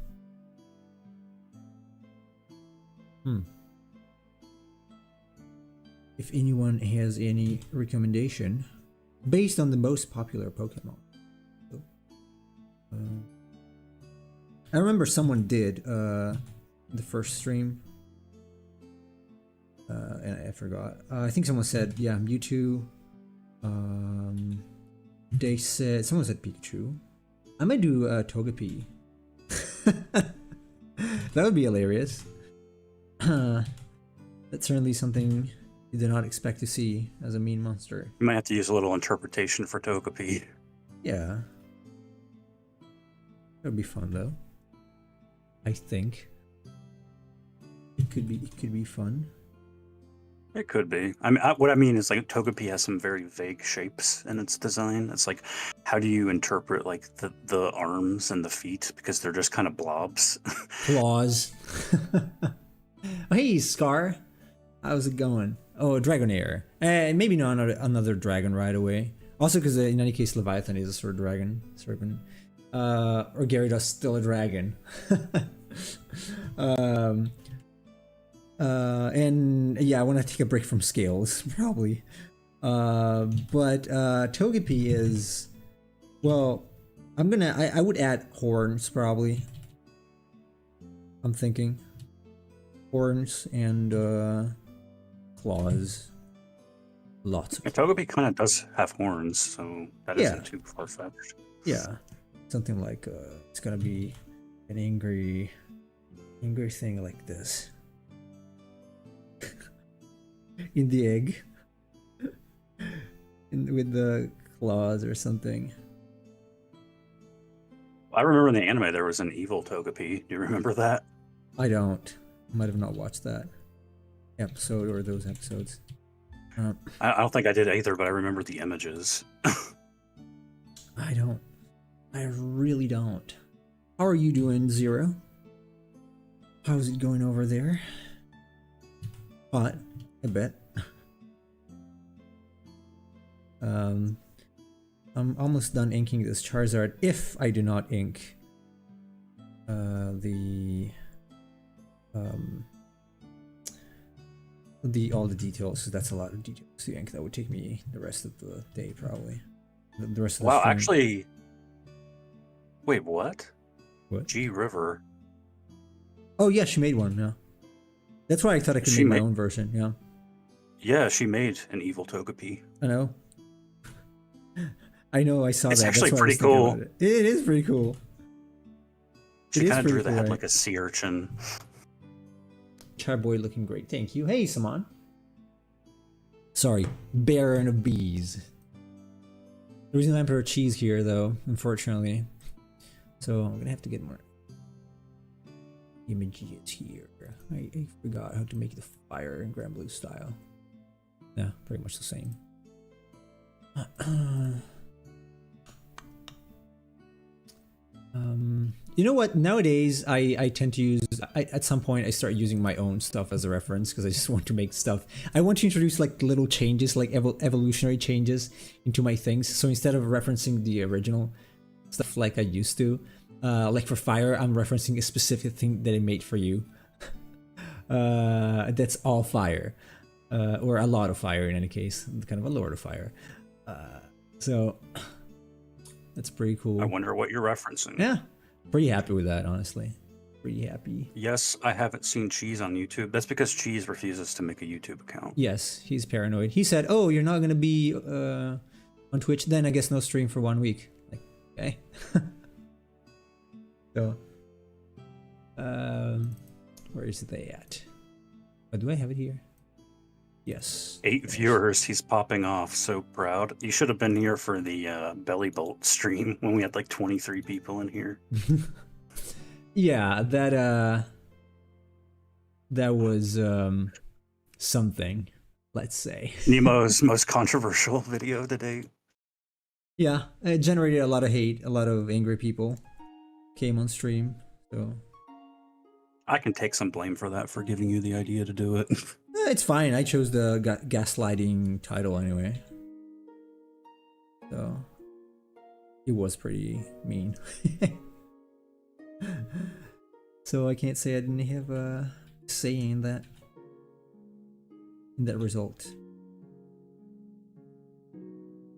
Hmm. If anyone has any recommendation based on the most popular Pokemon. I remember someone did the first stream, and I forgot. I think someone said, yeah, Mewtwo. They said, someone said Pikachu. I might do Togepi. That would be hilarious. That's certainly something you did not expect to see as a mean monster. You might have to use a little interpretation for Togepi. Yeah. That would be fun though. I think. It could be fun. It could be. I mean, what I mean is like Togepi has some very vague shapes in its design. It's like, how do you interpret like the arms and the feet because they're just kind of blobs? Claws. Oh, hey, Scar. How's it going? Oh, Dragonair. Maybe not another dragon right away. Also, because in any case, Leviathan is a sword dragon. Serpent. Or Gyarados still a dragon. And yeah, I want to take a break from scales, probably. But Togepi is, well, I would add horns, probably. I'm thinking. Horns and claws. Lots of Togepi kind of does have horns, so that isn't too far-fetched. Yeah. Something like, it's gonna be an angry thing like this. In the egg. With the claws or something. I remember in the anime there was an evil Togepi. Do you remember that? I don't. I might have not watched that episode or those episodes. I don't think I did either, but I remember the images. I don't. I really don't. How are you doing, Zero? How's it going over there? Hot, I bet. I'm almost done inking this Charizard if I do not ink all the details, because that's a lot of details to ink. That would take me the rest of the day, probably. The rest of the Wow, stream. actually, wait, what? What? G River. Oh yeah, she made one. Yeah, that's why I thought I could make my own version. Yeah. Yeah, she made an evil Togepi. I know. I know. I saw It's that. actually That's why pretty I was thinking cool. about it. It is pretty cool. She kind of drew the cool, head right? like a sea urchin. Charboy looking great. Thank you. Hey, Saman. Sorry, Baron of Bees. There was no Emperor Cheese here, though, unfortunately. So I'm gonna have to get more images here. I forgot how to make the fire in Grand Blue style. Yeah, pretty much the same. You know what? Nowadays, I tend to use. At some point, I start using my own stuff as a reference because I just want to make stuff. I want to introduce like little changes, like evolutionary changes into my things. So instead of referencing the original stuff like I used to, like for fire, I'm referencing a specific thing that I made for you. That's all fire, or a lot of fire in any case, kind of a lord of fire. So that's pretty cool. I wonder what you're referencing. Yeah, pretty happy with that, honestly. Pretty happy. Yes, I haven't seen Cheese on YouTube. That's because Cheese refuses to make a YouTube account. Yes, he's paranoid. He said, "Oh, you're not gonna be on Twitch, then I guess no stream for 1 week." Like, okay. So, where is they at? Oh, do I have it here? Yes. 8 viewers. He's popping off. So proud. You should have been here for the Belly Bolt stream when we had like 23 people in here. Yeah, that was something, let's say. Nemo's most controversial video to date. Yeah, it generated a lot of hate. A lot of angry people came on stream. So I can take some blame for that, for giving you the idea to do it. it's fine. I chose the gaslighting title anyway. So it was pretty mean. So I can't say I didn't have saying that in that result.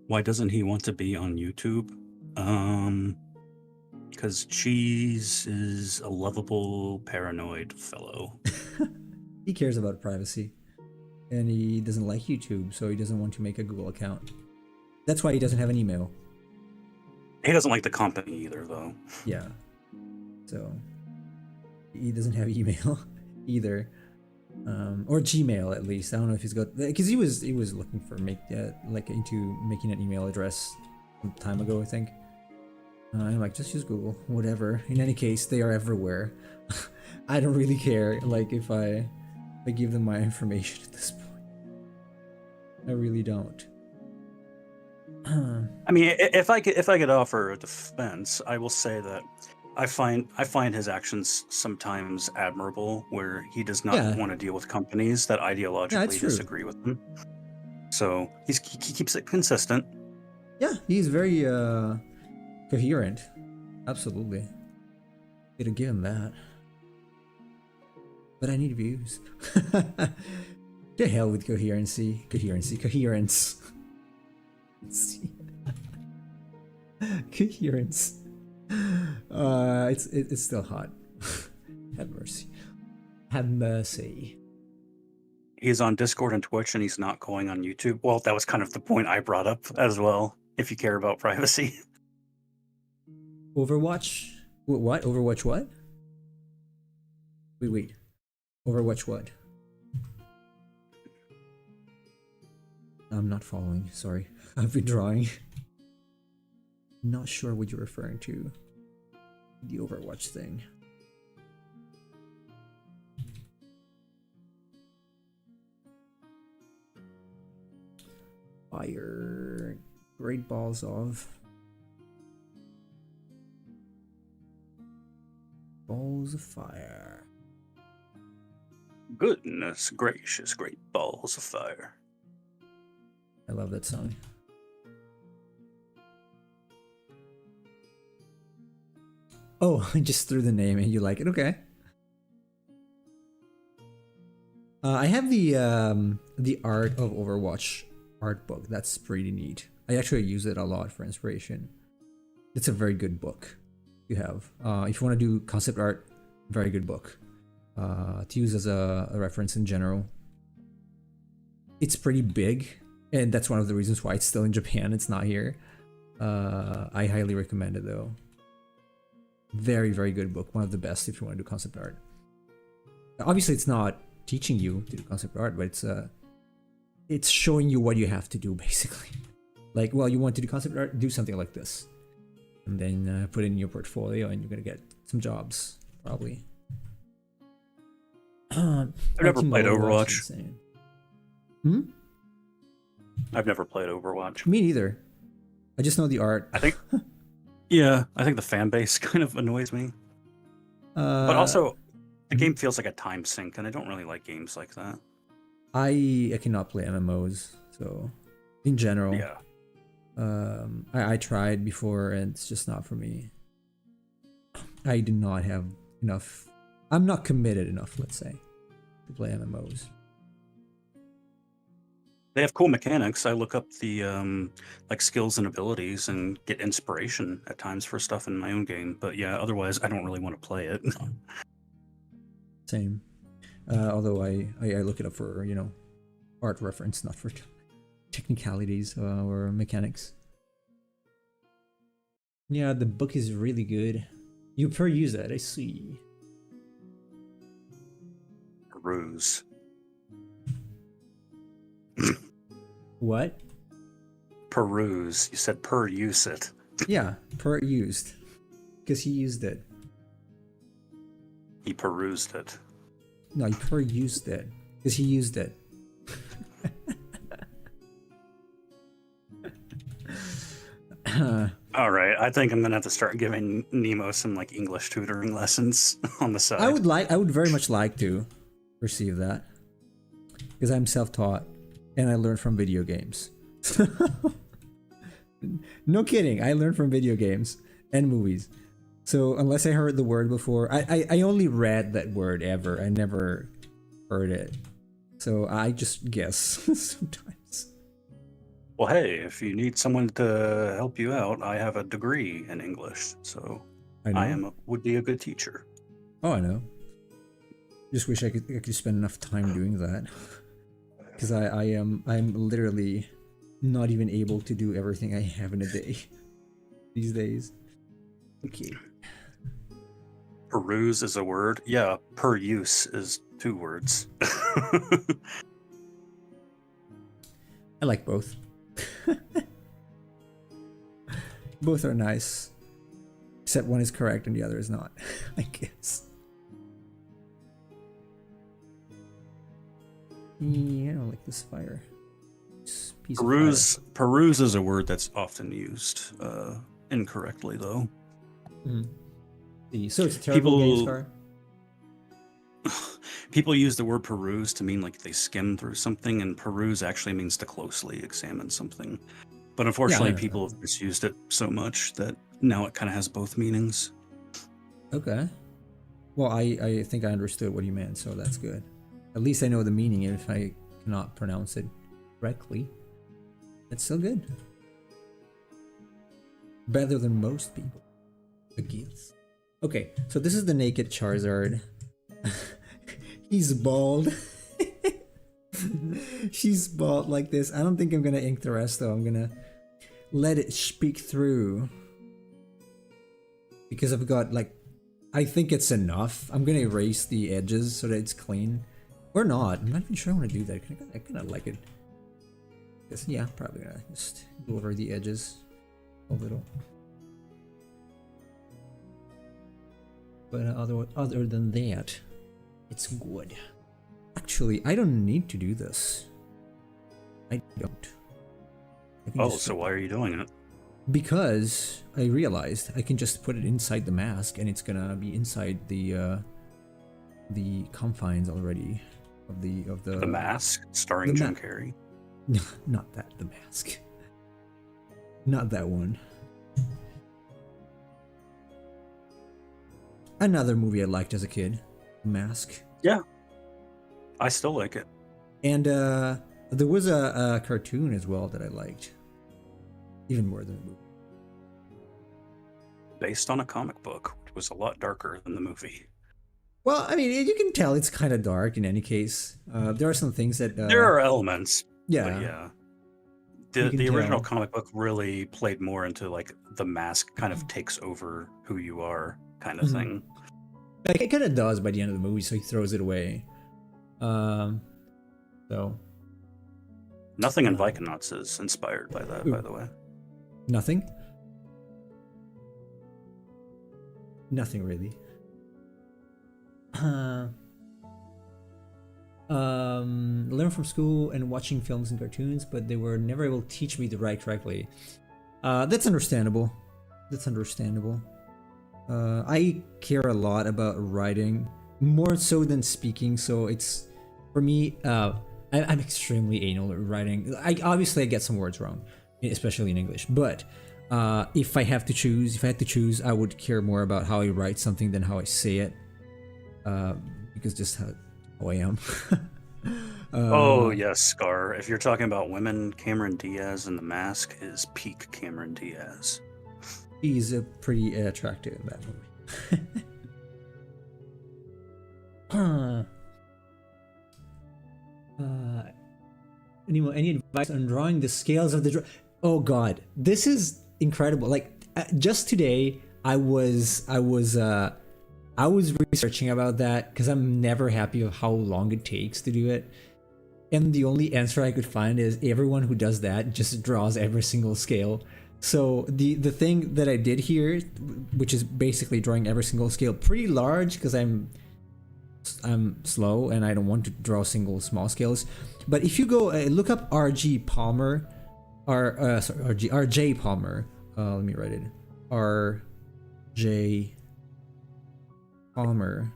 Why doesn't he want to be on YouTube? Because Cheese is a lovable, paranoid fellow. He cares about privacy, and he doesn't like YouTube, so he doesn't want to make a Google account. That's why he doesn't have an email. He doesn't like the company either, though. Yeah. So he doesn't have email either, or Gmail at least. I don't know if he's got, because he was looking for like into making an email address some time ago, I think. I'm like, just use Google, whatever. In any case, they are everywhere. I don't really care. Like if I give them my information at this point, I really don't. I mean, if I could offer a defense, I will say that I find his actions sometimes admirable, where he does not want to deal with companies that ideologically disagree with him. So he keeps it consistent. Yeah, he's very coherent. Absolutely. Gotta give him that. But I need views. The hell with coherence. Coherence. It's still hot. Have mercy. Have mercy. He's on Discord and Twitch, and he's not going on YouTube. Well, that was kind of the point I brought up as well. If you care about privacy. Overwatch? What? Overwatch what? Wait. Overwatch what? I'm not following, sorry. I've been drawing. Not sure what you're referring to. The Overwatch thing. Fire. Great balls of. Balls of fire. Goodness gracious, great balls of fire. I love that song. Oh, I just threw the name and you like it? Okay. I have the Art of Overwatch art book. That's pretty neat. I actually use it a lot for inspiration. It's a very good book you have. If you want to do concept art, very good book to use as a reference in general. It's pretty big, and that's one of the reasons why it's still in Japan. It's not here. I highly recommend it though. Very, very good book. One of the best if you want to do concept art. Obviously, it's not teaching you to do concept art, but it's showing you what you have to do basically. Like, well, you want to do concept art, do something like this, and then put it in your portfolio, and you're gonna get some jobs probably. I've never played Overwatch. I've never played Overwatch. Me neither. I just know the art. I think the fan base kind of annoys me. But also, the game feels like a time sink, and I don't really like games like that. I cannot play MMOs, so in general. Yeah. I tried before, and it's just not for me. I do not have enough. I'm not committed enough, let's say, to play MMOs. They have cool mechanics. I look up the like skills and abilities and get inspiration at times for stuff in my own game. But yeah, otherwise I don't really want to play it. Same. Although I look it up for, you know, art reference, not for technicalities or mechanics. Yeah, the book is really good. You peruse it, I see. Peruse. What? Peruse. You said peruse it. Yeah, used. Because he used it. He perused it. No, he perused it. Because he used it. All right, I think I'm gonna have to start giving Nemo some like English tutoring lessons on the side. I would very much like to receive that, because I'm self-taught and I learn from video games. No kidding, I learn from video games and movies. So unless I heard the word before, I only read that word ever. I never heard it. So I just guess sometimes. Well, hey, if you need someone to help you out, I have a degree in English, so I know. would be a good teacher. Oh, I know. Just wish I could spend enough time doing that. Because I'm literally not even able to do everything I have in a day these days. Okay. Peruse is a word. Yeah, per use is 2 words. I like both. Both are nice. Except one is correct and the other is not, I guess. Yeah, I don't like this fire. This piece of fire. Peruse is a word that's often used incorrectly, though. So it's a terrible game scar? People use the word peruse to mean like they skim through something, and peruse actually means to closely examine something. But unfortunately, people have misused it so much that now it kind of has both meanings. Okay. Well, I think I understood what you meant, so that's good. At least I know the meaning if I cannot pronounce it correctly. It's still good. Better than most people, I guess. Okay, so this is the naked Charizard. He's bald. She's bald like this. I don't think I'm gonna ink the rest though. I'm gonna let it speak through. Because I've got like, I think it's enough. I'm gonna erase the edges so that it's clean. Or not. I'm not even sure I want to do that. I kind of like it. Guess, yeah, probably gonna just go over the edges a little. But other than that, it's good. Actually, I don't need to do this. I don't. So why are you doing it? Because I realized I can just put it inside the mask and it's gonna be inside the confines already of the mask starring Jim Carrey. Not that, the mask. Not that one. Another movie I liked as a kid, Mask. Yeah, I still like it. And there was a cartoon as well that I liked, even more than the movie. Based on a comic book, which was a lot darker than the movie. Well, I mean, you can tell it's kind of dark in any case. There are some things that... there are elements. Yeah. But yeah. The original comic book really played more into like the mask kind of takes over who you are kind of thing. Like, it kind of does by the end of the movie, so he throws it away. So... Nothing in Vikings is inspired by that, by the way. Nothing? Nothing really. Learn from school and watching films and cartoons, but they were never able to teach me to write correctly. That's understandable. That's understandable. I care a lot about writing, more so than speaking, so it's, for me, I'm extremely anal at writing. I get some words wrong, especially in English, but if I had to choose, I would care more about how I write something than how I say it, because just how I am. Oh yes, Scar. If you're talking about women, Cameron Diaz in The Mask is peak Cameron Diaz. He's pretty attractive in that movie. Any advice on drawing the scales of the Oh god, this is incredible. Like just today I was researching about that because I'm never happy with how long it takes to do it. And the only answer I could find is everyone who does that just draws every single scale. So the thing that I did here, which is basically drawing every single scale pretty large because I'm slow and I don't want to draw single small scales. But if you go look up RJ Palmer, RJ Palmer. Let me write it. RJ Palmer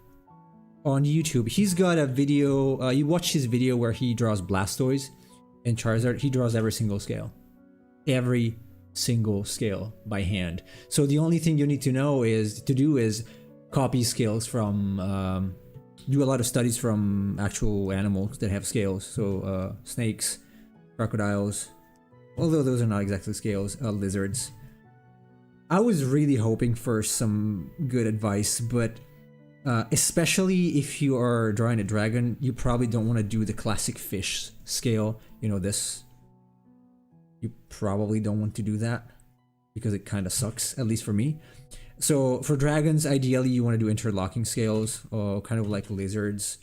on YouTube. He's got a video. You watch his video where he draws Blastoise and Charizard. He draws every single scale. Every single scale by hand. So the only thing you need to know is copy scales from do a lot of studies from actual animals that have scales. So snakes, crocodiles, although those are not exactly scales, lizards. I was really hoping for some good advice, but especially if you are drawing a dragon, you probably don't want to do the classic fish scale. You know, this. You probably don't want to do that because it kind of sucks, at least for me. So for dragons, ideally you want to do interlocking scales, kind of like lizards.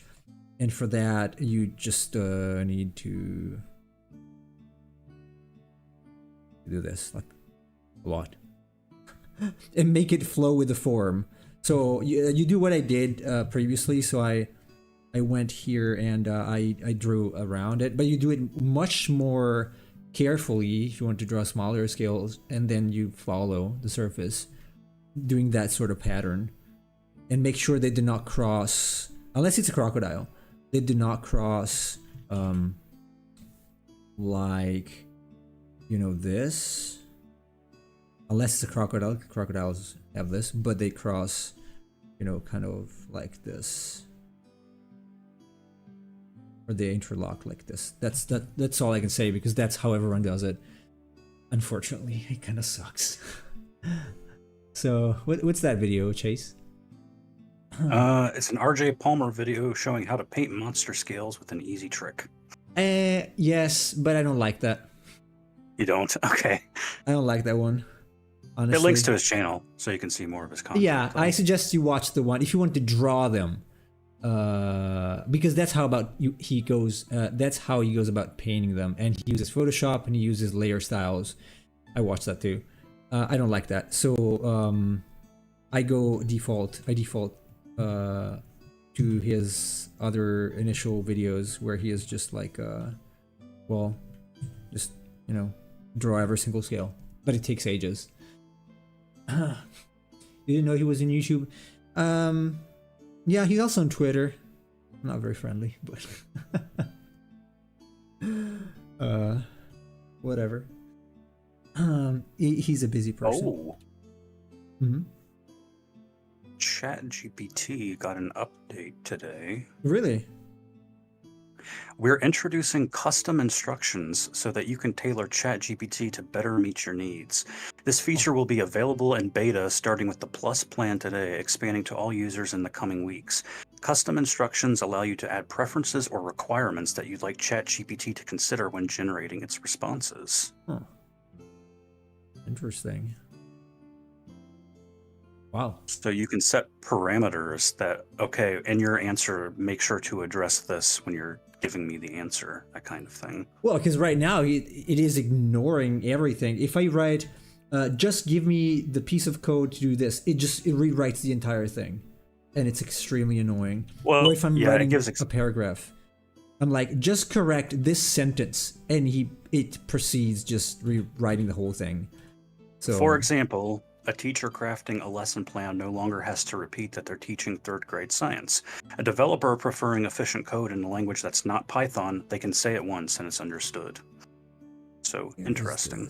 And for that, you just need to do this, like a lot. And make it flow with the form. So you do what I did previously. So I went here and I drew around it, but you do it much more carefully if you want to draw smaller scales, and then you follow the surface, doing that sort of pattern, and make sure they do not cross, unless it's a crocodile. They do not cross, like, you know, this. Unless it's a crocodile, crocodiles have this, but they cross, you know, kind of like this, or they interlock like this. That's all I can say, because that's how everyone does it. Unfortunately, it kind of sucks. So, what's that video, Chase? It's an RJ Palmer video showing how to paint monster scales with an easy trick. Yes, but I don't like that. You don't? Okay. I don't like that one. Honestly. It links to his channel, so you can see more of his content. Yeah, I suggest you watch the one if you want to draw them, because that's how he goes. That's how he goes about painting them, and he uses Photoshop and he uses layer styles. I watched that too. I don't like that, so I default to his other initial videos where he is just like, well, just, you know, draw every single scale, but it takes ages. You didn't know he was in YouTube? Yeah, he's also on Twitter. Not very friendly, but whatever. He's a busy person. Oh. ChatGPT got an update today. Really? We're introducing custom instructions so that you can tailor ChatGPT to better meet your needs. This feature will be available in beta starting with the Plus plan today, expanding to all users in the coming weeks. Custom instructions allow you to add preferences or requirements that you'd like ChatGPT to consider when generating its responses. Huh. Interesting. Wow. So you can set parameters that, okay, in your answer, make sure to address this when you're giving me the answer, that kind of thing. Well, because right now it is ignoring everything. If I write, just give me the piece of code to do this, it rewrites the entire thing, and it's extremely annoying. Well, or if I'm writing it gives a paragraph, I'm like, just correct this sentence, and it proceeds just rewriting the whole thing. So, for example, a teacher crafting a lesson plan no longer has to repeat that they're teaching third grade science. A developer preferring efficient code in a language that's not Python, they can say it once and it's understood. So, interesting.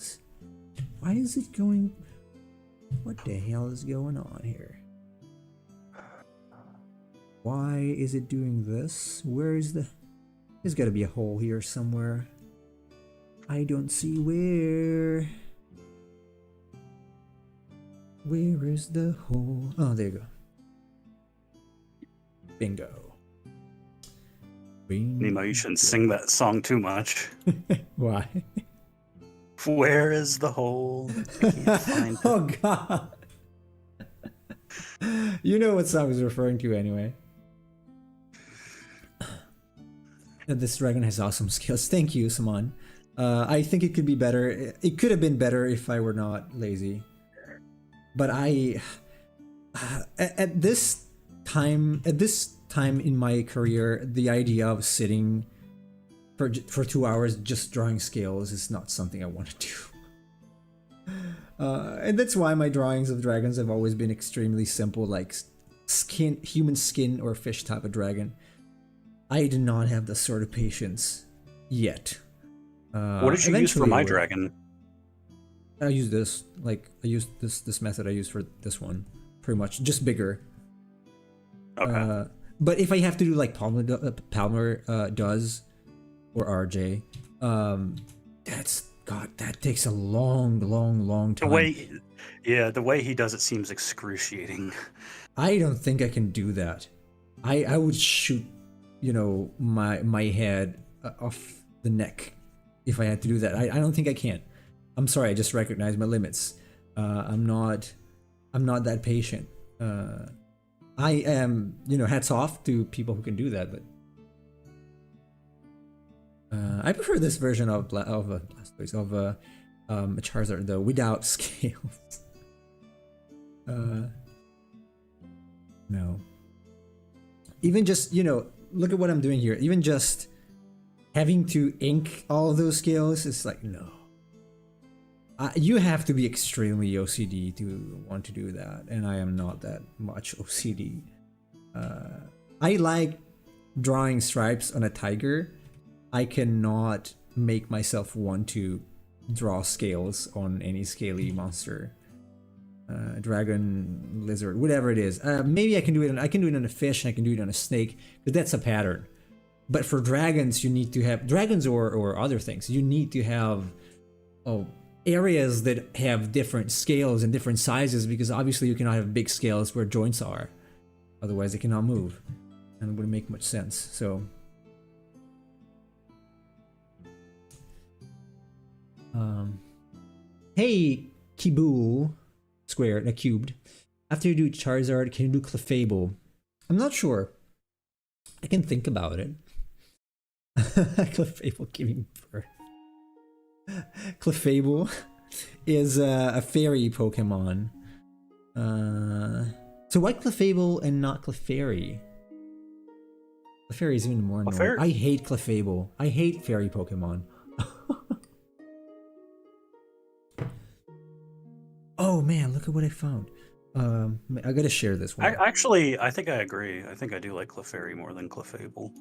Why is it going... What the hell is going on here? Why is it doing this? Where is the... There's gotta be a hole here somewhere. I don't see where... Where is the hole? Oh, there you go. Bingo. Nemo, you shouldn't sing that song too much. Why? Where is the hole? I can't find it. Oh, God. You know what song I was referring to anyway. This dragon has awesome skills. Thank you, Saman. I think it could be better. It could have been better if I were not lazy. But at this time in my career, the idea of sitting for 2 hours just drawing scales is not something I want to do. And that's why my drawings of dragons have always been extremely simple, like human skin or fish type of dragon. I do not have the sort of patience yet. What did you use for my dragon? I use this, like, I used this method I used for this one, pretty much, just bigger. Okay. But if I have to do like Palmer does, or RJ, that takes a long time. The way he does it seems excruciating. I don't think I can do that. I would shoot, my head off the neck if I had to do that. I don't think I can. I'm sorry. I just recognize my limits. I'm not that patient. I am, hats off to people who can do that, but I prefer this version of Charizard though, without scales. No. Even just, look at what I'm doing here. Even just having to ink all of those scales is like, no. You have to be extremely OCD to want to do that, and I am not that much OCD. I like drawing stripes on a tiger. I cannot make myself want to draw scales on any scaly monster. Dragon, lizard, whatever it is. Maybe I can do it. I can do it on a fish. And I can do it on a snake, because that's a pattern. But for dragons, you need to have dragons or other things. You need to have areas that have different scales and different sizes, because obviously you cannot have big scales where joints are. Otherwise, they cannot move, and it wouldn't make much sense. So. Hey, Kibu. Squared, cubed. After you do Charizard, can you do Clefable? I'm not sure. I can think about it. Clefable giving birth. Clefable is a fairy Pokemon. So why Clefable and not Clefairy? Clefairy is even more annoying. I hate Clefable. I hate fairy Pokemon. Oh man, look at what I found. I gotta share this one. I think I agree. I think I do like Clefairy more than Clefable.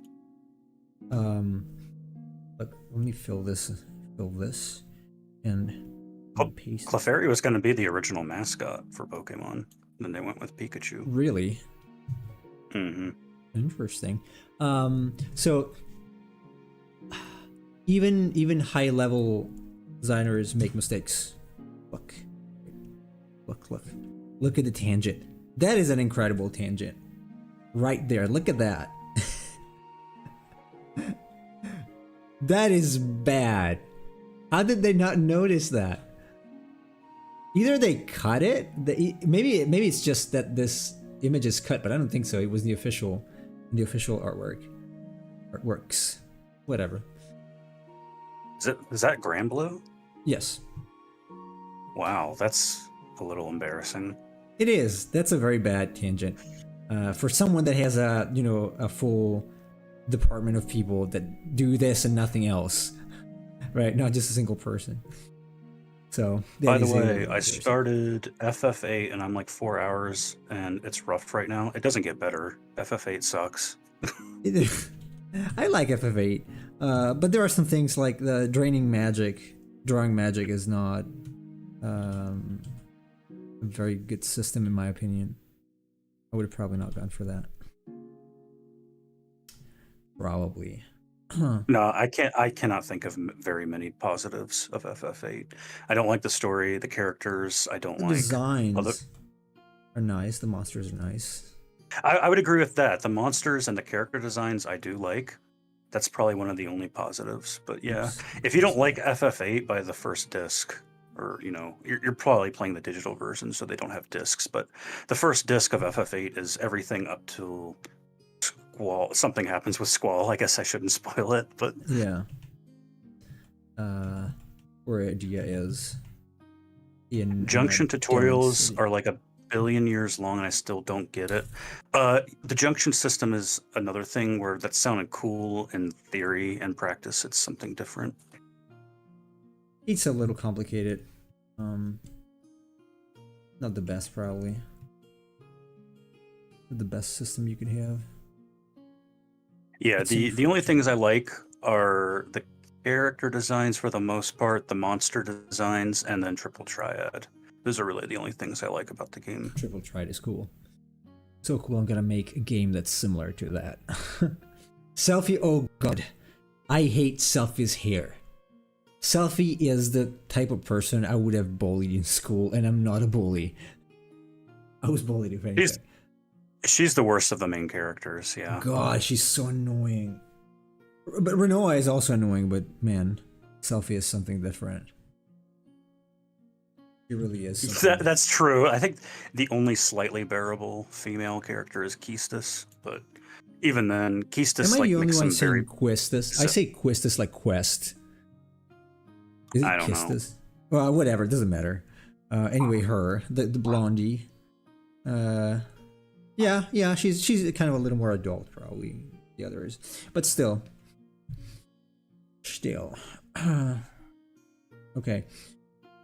Look, let me fill this, and paste. Clefairy was going to be the original mascot for Pokemon. Then they went with Pikachu. Really? Mm-hmm. Interesting. So even high level designers make mistakes. Look at the tangent. That is an incredible tangent. Right there. Look at that. That is bad. How did they not notice that? Either they cut it. Maybe it's just that this image is cut, but I don't think so. It was the official artworks. Whatever. Is that Granblue? Yes. Wow, that's a little embarrassing. It is. That's a very bad tangent. For someone that has a full department of people that do this and nothing else, right? Not just a single person. So. By the way, I started FF8 and I'm like 4 hours and it's rough right now. It doesn't get better. FF8 sucks. I like FF8, but there are some things like the drawing magic is not a very good system in my opinion. I would have probably not gone for that. Probably. No, I cannot think of very many positives of FF8. I don't like the story, the characters. I don't like designs are nice. The monsters are nice. I would agree with that. The monsters and the character designs I do like. That's probably one of the only positives. But yeah, if you don't like FF8 by the first disc, or you're probably playing the digital version, so they don't have discs. But the first disc of FF8 is everything up to Squall. Something happens with Squall. I guess I shouldn't spoil it, but yeah. Where Idea is in Junction tutorials are like 1 billion years long, and I still don't get it. The Junction system is another thing where that sounded cool in theory and practice. It's something different. It's a little complicated. Not the best, probably. Not the best system you could have. Yeah, the only things I like are the character designs for the most part, the monster designs, and then Triple Triad. Those are really the only things I like about the game. Triple Triad is cool. So cool, I'm gonna make a game that's similar to that. Selfie, oh god. I hate Selfie's hair. Selfie is the type of person I would have bullied in school, and I'm not a bully. I was bullied if anything. She's the worst of the main characters, yeah. God, she's so annoying. But Renoa is also annoying, but man, Selfie is something different. She really is. That's true. I think the only slightly bearable female character is Quistis, but even then, Quistis Am I like the only makes one some very. saying Quistis? I say Quistis like quest. Is it I don't Quistis? Well, whatever. It doesn't matter. Anyway, her, the blondie. Yeah. She's kind of a little more adult, probably. The other is, but still. Okay.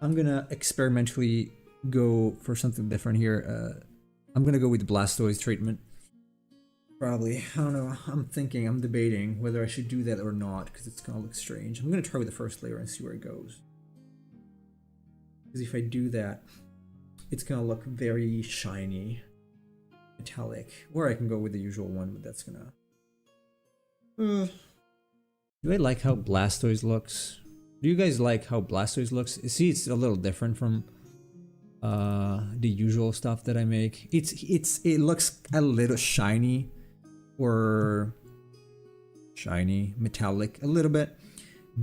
I'm gonna experimentally go for something different here. I'm gonna go with the Blastoise treatment. Probably. I don't know. I'm debating whether I should do that or not, because it's gonna look strange. I'm gonna try with the first layer and see where it goes. Because if I do that, it's gonna look very shiny, metallic. Or I can go with the usual one, but that's gonna... Do I like how Blastoise looks? Do you guys like how Blastoise looks? See, it's a little different from the usual stuff that I make. It looks a little shiny, or shiny, metallic, a little bit,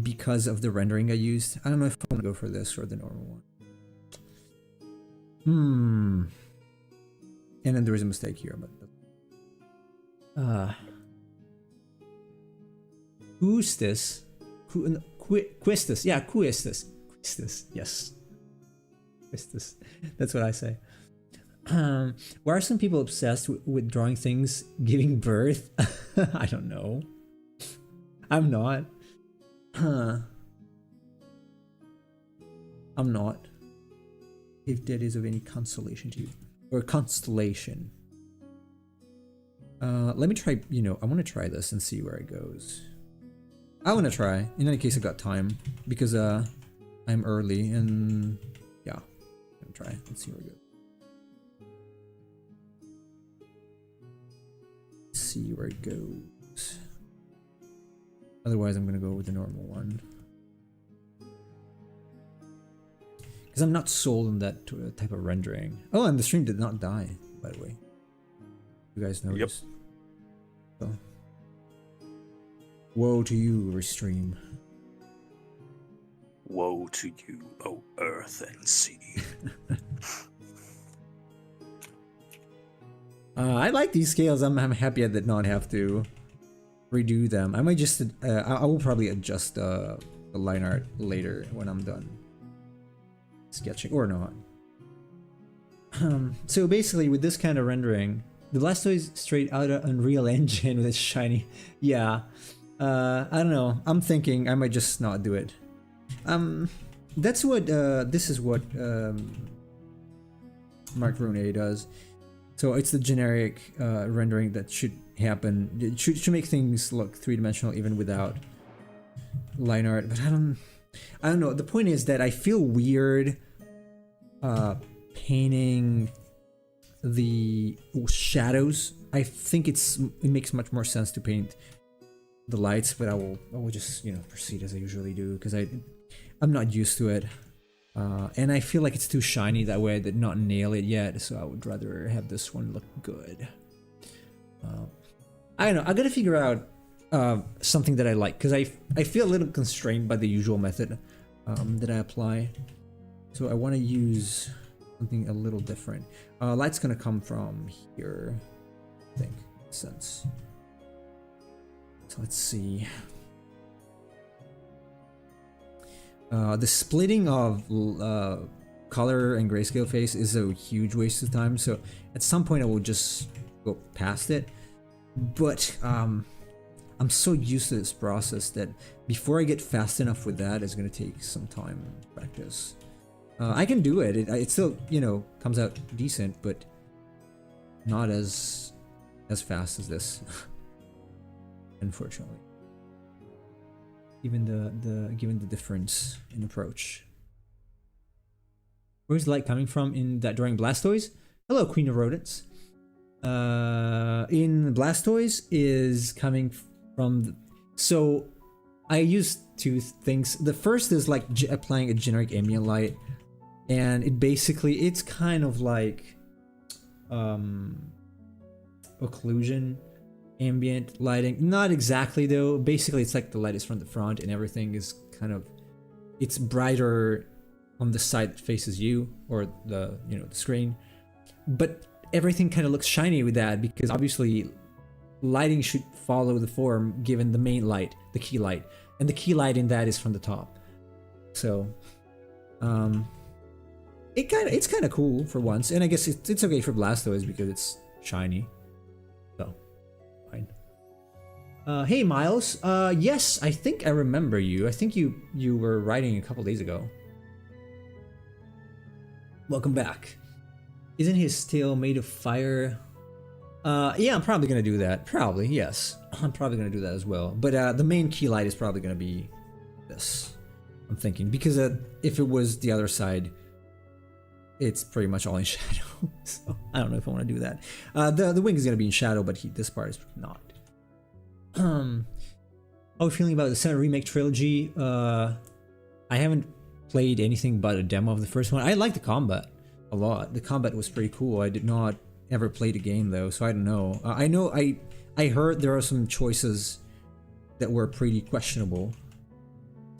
because of the rendering I used. I don't know if I want to go for this or the normal one. And then there is a mistake here, but who's this? Quistis, yeah, Quistis, yes, Quistis. That's what I say. Why are some people obsessed with drawing things giving birth? I don't know. I'm not. I'm not. If that is of any consolation to you, or constellation. Let me try. I want to try this and see where it goes. I want to try. In any case, I got time because I'm early, and yeah, I'm gonna try. Let's see where it goes. Let's see where it goes. Otherwise, I'm gonna go with the normal one because I'm not sold on that type of rendering. Oh, and the stream did not die, by the way. You guys noticed? Yep. So. Woe to you, Restream. Woe to you, O earth and sea. I like these scales. I'm happy I did not have to redo them. I might just I will probably adjust the line art later when I'm done sketching, or not. So basically, with this kind of rendering, the Blastoise straight out of Unreal Engine with its shiny, yeah. I don't know. I'm thinking I might just not do it. That's what this is what Mark Rune does. So it's the generic rendering that should happen. It should make things look three-dimensional even without line art. But I don't know. The point is that I feel weird painting the shadows. I think it makes much more sense to paint the lights, but I will just proceed as I usually do because I'm not used to it, and I feel like it's too shiny that way. I did not nail it yet, so I would rather have this one look good. I don't know. I gotta figure out something that I like because I feel a little constrained by the usual method that I apply, so I want to use something a little different. Light's gonna come from here, I think. Makes sense. So let's see. The splitting of color and grayscale face is a huge waste of time. So at some point I will just go past it. But I'm so used to this process that before I get fast enough with that, it's gonna take some time and practice. I can do it. It still comes out decent, but not as fast as this. Unfortunately, given the difference in approach. Where's the light coming from in that drawing? Blastoise? Hello, Queen of Rodents. in Blastoise is coming from. So I use two things. The first is like applying a generic ambient light, and it's kind of like occlusion ambient lighting. Not exactly though. Basically, it's like the light is from the front, and everything is kind of it's brighter on the side that faces you or the the screen, but everything kind of looks shiny with that because obviously lighting should follow the form given the main light, the key light, and the key light in that is from the top. So it's kind of cool for once, and I guess it's okay for Blastoise because it's shiny. So fine. Hey Miles, yes, I think I remember you. I think you were writing a couple days ago. Welcome back. Isn't his tail made of fire? Yeah, I'm probably gonna do that. Probably, yes. I'm probably gonna do that as well. But the main key light is probably gonna be this. I'm thinking because if it was the other side, it's pretty much all in shadow. So I don't know if I want to do that. The wing is gonna be in shadow, but this part is not. How are you feeling about the 7 Remake trilogy? I haven't played anything but a demo of the first one. I like the combat a lot. The combat was pretty cool. I did not ever play the game though, so I don't know. I heard there are some choices that were pretty questionable,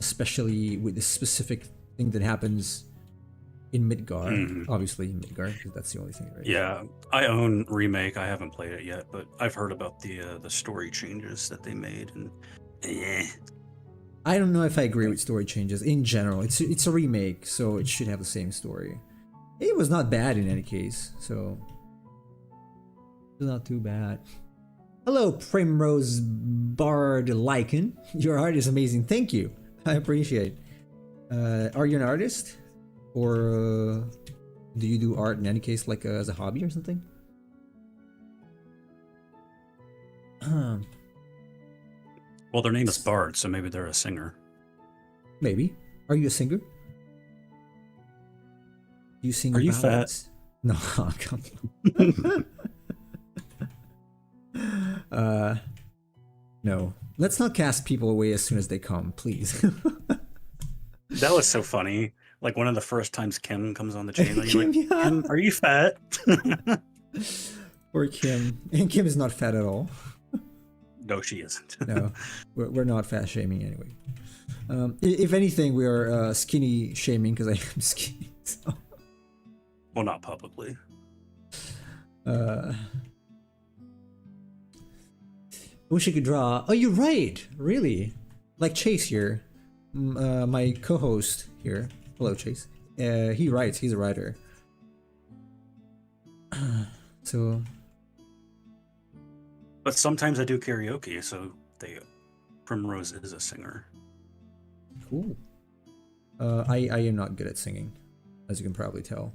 especially with the specific thing that happens in Midgar. Obviously in Midgar, because that's the only thing, right? Yeah, I own Remake. I haven't played it yet, but I've heard about the story changes that they made, and I don't know if I agree with story changes in general. It's a remake, so it should have the same story. It was not bad in any case, so it's not too bad. Hello, Primrose Bard Lycan. Your art is amazing. Thank you. I appreciate. Are you an artist, or do you do art in any case, like as a hobby or something? Well, their name is Bard, so maybe they're a singer. Maybe. Are you a singer? Do you sing? Are you ballads? fat? No, come on. No. Let's not cast people away as soon as they come, please. That was so funny. Like one of the first times Kim comes on the channel, you're like, yeah. Kim, are you fat? Or Kim. And Kim is not fat at all. No, she isn't. No, we're not fat shaming anyway. If anything, we are skinny shaming because I am skinny. So. Well, not publicly. Wish I could draw. Oh, you're right. Really? Like Chase here, my co-host here. Hello, Chase. He writes. He's a writer. So. But sometimes I do karaoke, so Primrose is a singer. Cool. I am not good at singing, as you can probably tell.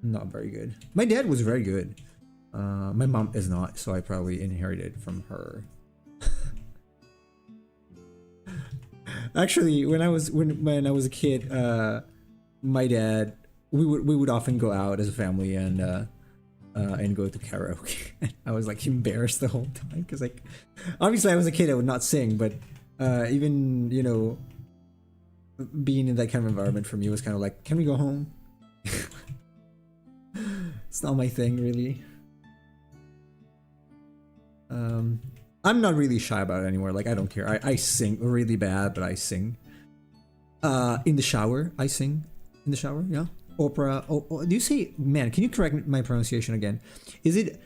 Not very good. My dad was very good. My mom is not, so I probably inherited from her. Actually, when I was a kid, my dad, we would often go out as a family and go to karaoke. I was like embarrassed the whole time because like obviously I was a kid, I would not sing, but even being in that kind of environment for me was kind of like, can we go home? It's not my thing really. I'm not really shy about it anymore. Like I don't care. I sing really bad, but I sing. In the shower, I sing. In the shower, yeah. Opera. Do you say, man, can you correct my pronunciation again? Is it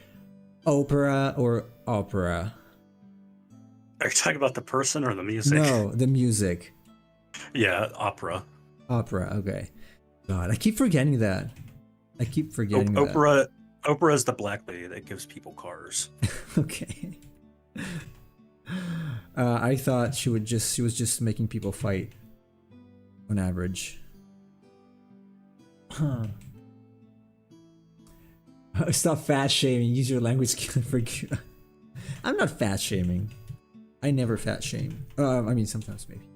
opera or opera? Are you talking about the person or the music? No, the music. Yeah, opera. Opera, okay. God, I keep forgetting that. I keep forgetting that. Oprah is the black lady that gives people cars. Okay. I thought she was just making people fight on average. Huh. Stop fat shaming. Use your language skill for good. I'm not fat shaming. I never fat shame. I mean, sometimes maybe.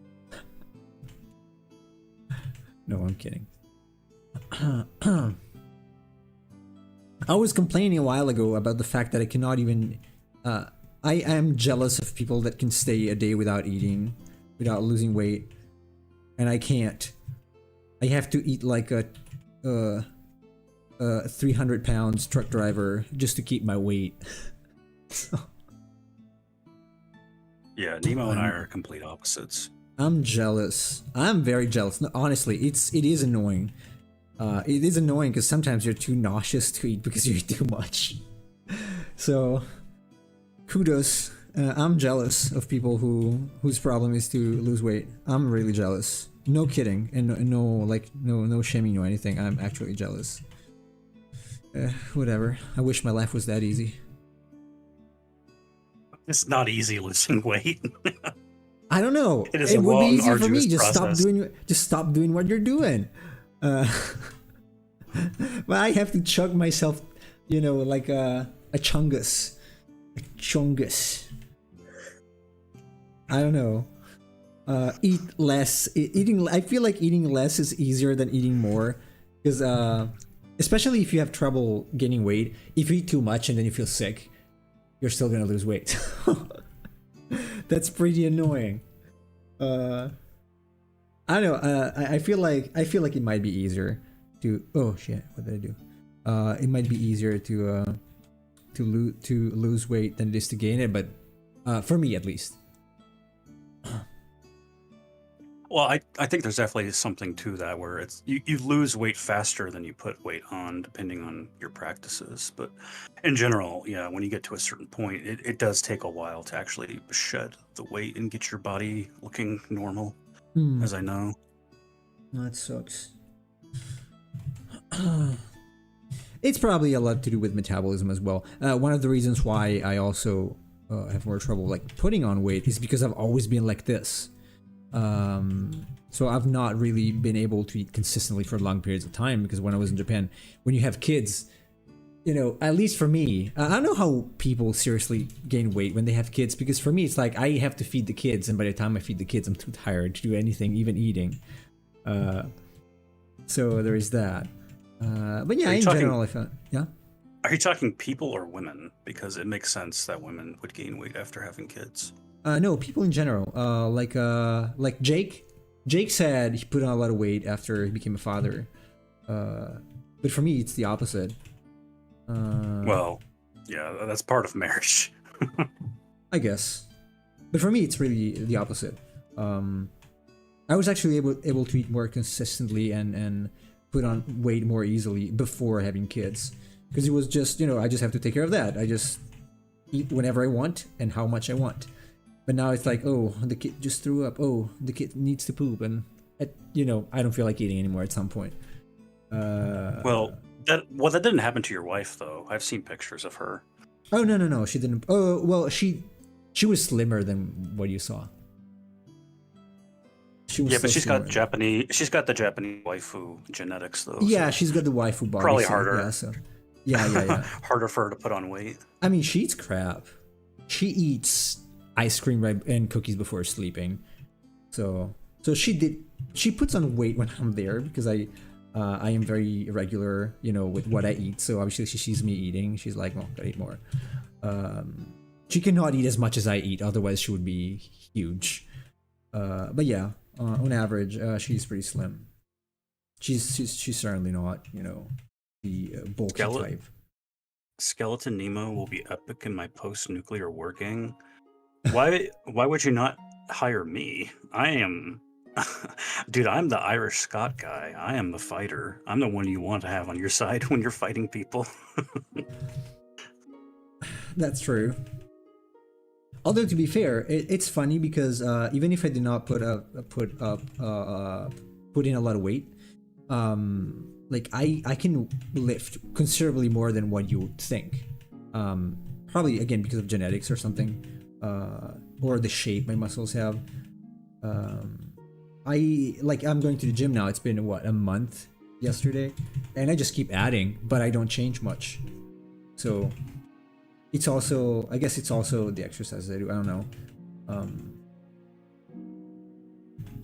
No, I'm kidding. I was complaining a while ago about the fact that I cannot even. I am jealous of people that can stay a day without eating, without losing weight, and I can't. I have to eat like a 300 pounds truck driver just to keep my weight. So, Yeah, Nemo and I are complete opposites. I'm jealous. I'm very jealous. No, honestly, it is annoying. It is annoying because sometimes you're too nauseous to eat because you eat too much. So, kudos. I'm jealous of people whose problem is to lose weight. I'm really jealous. No kidding, and no shaming or anything. I'm actually jealous. Whatever. I wish my life was that easy. It's not easy losing weight. I don't know. It is It a would be long, easier for me. arduous process. Just stop doing what you're doing. But I have to chug myself, like a chungus. A chungus. I don't know. Eat less. Eating. I feel like eating less is easier than eating more, because especially if you have trouble gaining weight. If you eat too much and then you feel sick, you're still gonna lose weight. That's pretty annoying. I don't know. I feel like it might be easier to. Oh shit! What did I do? It might be easier to lose weight than it is to gain it, but for me at least. Well, I think there's definitely something to that where it's you lose weight faster than you put weight on, depending on your practices. But in general, yeah, when you get to a certain point, it does take a while to actually shed the weight and get your body looking normal, as I know. That sucks. It's probably a lot to do with metabolism as well. One of the reasons why I also have more trouble like putting on weight is because I've always been like this. So I've not really been able to eat consistently for long periods of time, because when I was in Japan, when you have kids, at least for me, I don't know how people seriously gain weight when they have kids, because for me, it's like I have to feed the kids, and by the time I feed the kids, I'm too tired to do anything, even eating. So there is that. But yeah, in general, I found, yeah. Are you talking people or women? Because it makes sense that women would gain weight after having kids. No, people in general. Like Jake. Jake said he put on a lot of weight after he became a father. But for me, it's the opposite. Well, yeah, that's part of marriage. I guess. But for me, it's really the opposite. I was actually able to eat more consistently and put on weight more easily before having kids. Because it was just, I just have to take care of that. I just eat whenever I want and how much I want. But now it's like, oh, the kid just threw up. Oh, the kid needs to poop, and I don't feel like eating anymore at some point. Well, that didn't happen to your wife though. I've seen pictures of her. Oh no, she didn't. Oh well, she was slimmer than what you saw. She was Yeah, but so she's slimmer. got Japanese. She's got the Japanese waifu genetics though. Yeah, so she's got the waifu body. probably so, harder. Yeah, so yeah. Harder for her to put on weight. I mean, she eats crap. She eats ice cream and cookies before sleeping. So she puts on weight when I'm there, because I am very irregular, with what I eat. So obviously she sees me eating. She's like, well, gotta eat more. She cannot eat as much as I eat, otherwise she would be huge. But yeah, on average, she's pretty slim. She's certainly not, the bulky type. Skeleton Nemo will be epic in my post-nuclear working. Why would you not hire me? I am dude, I'm the Irish Scot guy. I am the fighter. I'm the one you want to have on your side when you're fighting people. That's true. Although to be fair, it's funny because even if I did not put in a lot of weight, like I can lift considerably more than what you would think. Probably again because of genetics or something, or the shape my muscles have. I'm going to the gym now. It's been a month yesterday, and I just keep adding, but I don't change much. So it's also, I guess it's also the exercise I do. I don't know.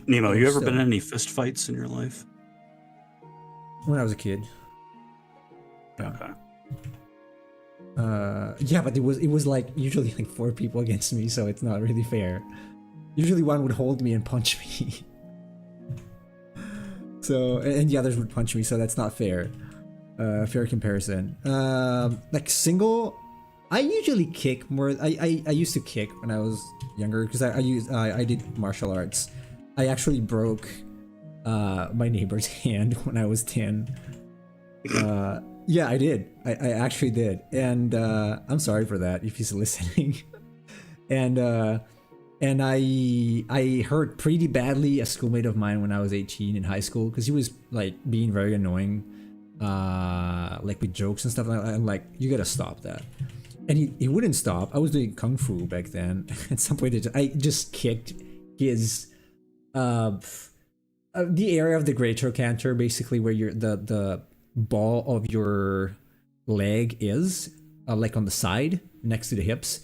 Nemo, you ever been in any fist fights in your life? When I was a kid. Yeah. Okay. Yeah, but it was like usually like 4 people against me, so it's not really fair. Usually one would hold me and punch me. So, and the others would punch me, so that's not fair. Fair comparison. Like single, I usually kick more. I used to kick when I was younger because I did martial arts. I actually broke my neighbor's hand when I was 10. Yeah, I did. I actually did, and I'm sorry for that if he's listening. And I hurt pretty badly a schoolmate of mine when I was 18 in high school because he was like being very annoying, like with jokes and stuff. I'm like, you gotta stop that. And he wouldn't stop. I was doing kung fu back then. At some point, I just kicked his the area of the great trochanter, basically where the ball of your leg is, like on the side next to the hips,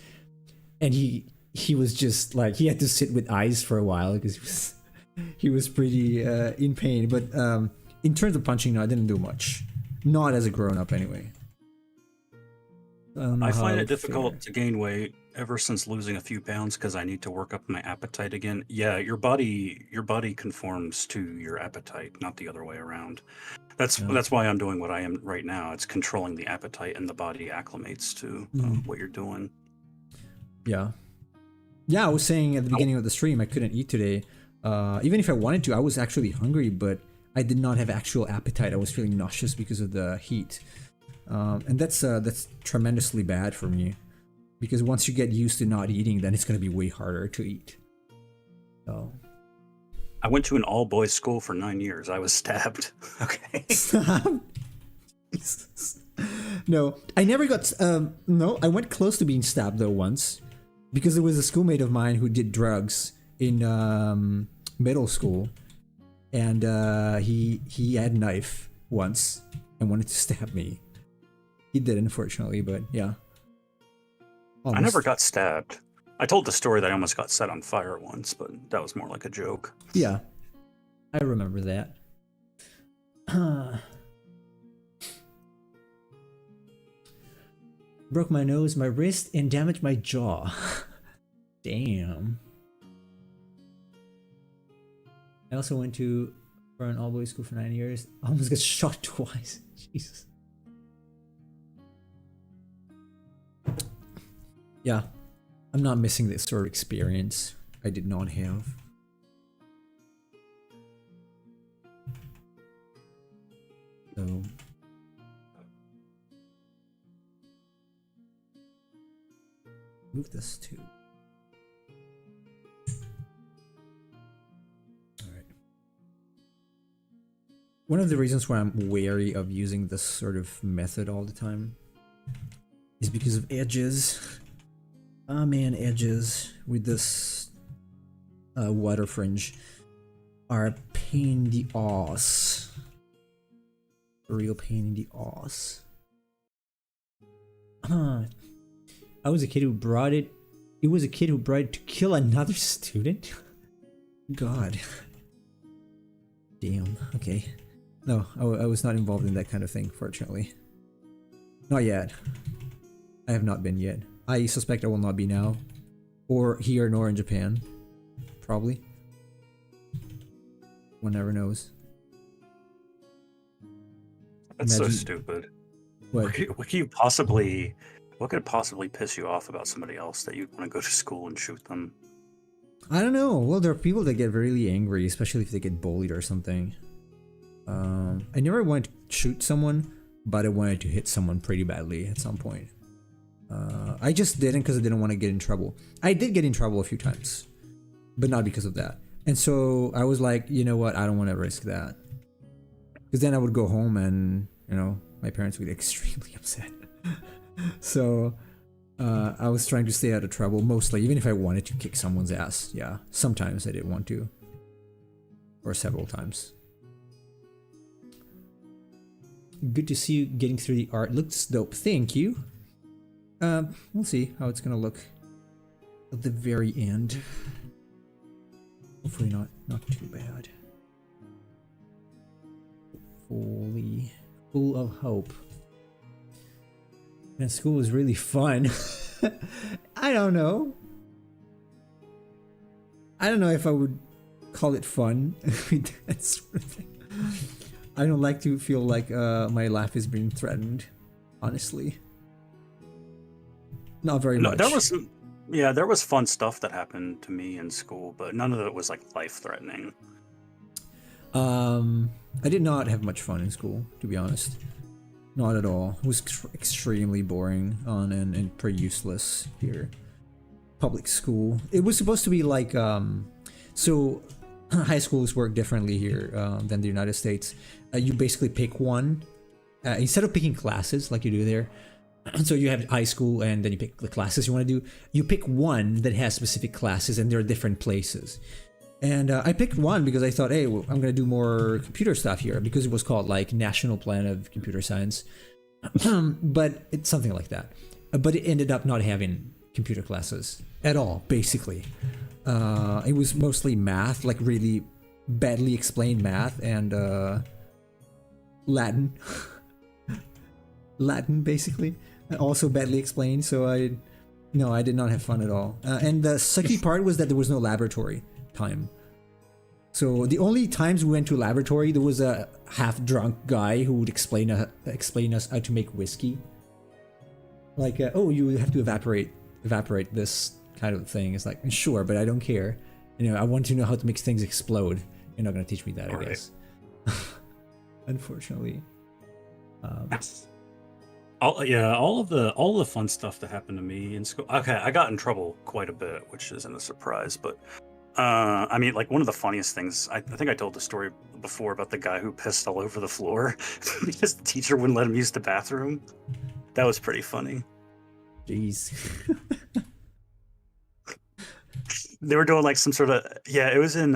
and he was just like, he had to sit with eyes for a while because he was pretty in pain. But in terms of punching, no, I didn't do much. Not as a grown up, anyway. I find it difficult to gain weight ever since losing a few pounds because I need to work up my appetite again. Yeah, your body conforms to your appetite, not the other way around. That's why I'm doing what I am right now. It's controlling the appetite, and the body acclimates to what you're doing. Yeah. Yeah, I was saying at the beginning of the stream, I couldn't eat today. Even if I wanted to, I was actually hungry, but I did not have actual appetite. I was feeling nauseous because of the heat. And that's tremendously bad for me. Because once you get used to not eating, then it's going to be way harder to eat. So. I went to an all-boys school for 9 years. I was stabbed. Okay. Stabbed? No, I never got... no, I went close to being stabbed, though, once. Because there was a schoolmate of mine who did drugs in middle school. And he had a knife once and wanted to stab me. He did, unfortunately, but yeah. Almost. I never got stabbed. I told the story that I almost got set on fire once, but that was more like a joke. Yeah, I remember that. Broke my nose, my wrist, and damaged my jaw. Damn. I also went for an all-boys school for 9 years. I almost got shot twice. Jesus. Yeah, I'm not missing this sort of experience. I did not have. So. Move this too. Alright. One of the reasons why I'm wary of using this sort of method all the time is because of edges. Ah man, edges with this water fringe are a pain in the ass. A real pain in the ass. I was a kid who brought it. It was a kid who brought it to kill another student? God. Damn, okay. No, I was not involved in that kind of thing, fortunately. Not yet. I have not been yet. I suspect I will not be now. Or here nor in Japan. Probably. One never knows. That's so stupid. What could possibly piss you off about somebody else that you want to go to school and shoot them? I don't know. Well, there are people that get really angry, especially if they get bullied or something. I never wanted to shoot someone, but I wanted to hit someone pretty badly at some point. I just didn't because I didn't want to get in trouble. I did get in trouble a few times, but not because of that. And so I was like, you know what? I don't want to risk that. Because then I would go home and, you know, my parents would be extremely upset. So I was trying to stay out of trouble mostly, even if I wanted to kick someone's ass. Yeah, sometimes I didn't want to. Or several times. Good to see you getting through the art. Looks dope. Thank you. We'll see how it's gonna look at the very end. Hopefully not too bad. Fully full of hope. And school was really fun. I don't know. I don't know if I would call it fun. I don't like to feel like my life is being threatened, honestly. Not very much. There was fun stuff that happened to me in school, but none of it was like life-threatening. I did not have much fun in school, to be honest. Not at all. It was extremely boring and pretty useless here. Public school. It was supposed to be like, so high schools work differently here than the United States. You basically pick one. Instead of picking classes like you do there, so you have high school and then you pick the classes you want to do. You pick one that has specific classes and there are different places. And I picked one because I thought, hey, well, I'm going to do more computer stuff here because it was called like National Plan of Computer Science. But it's something like that. But it ended up not having computer classes at all, basically. It was mostly math, like really badly explained math and Latin. Latin, basically. Also badly explained, so I did not have fun at all. And the sucky part was that there was no laboratory time. So the only times we went to a laboratory, there was a half-drunk guy who would explain us how to make whiskey. Like, oh, you have to evaporate this kind of thing. It's like, sure, but I don't care. I want to know how to make things explode. You're not going to teach me that, I guess. Unfortunately. All of the fun stuff that happened to me in school. Okay, I got in trouble quite a bit, which isn't a surprise, but I mean, like one of the funniest things, I think I told the story before about the guy who pissed all over the floor because the teacher wouldn't let him use the bathroom. That was pretty funny. Jeez. They were doing like some sort of, it was in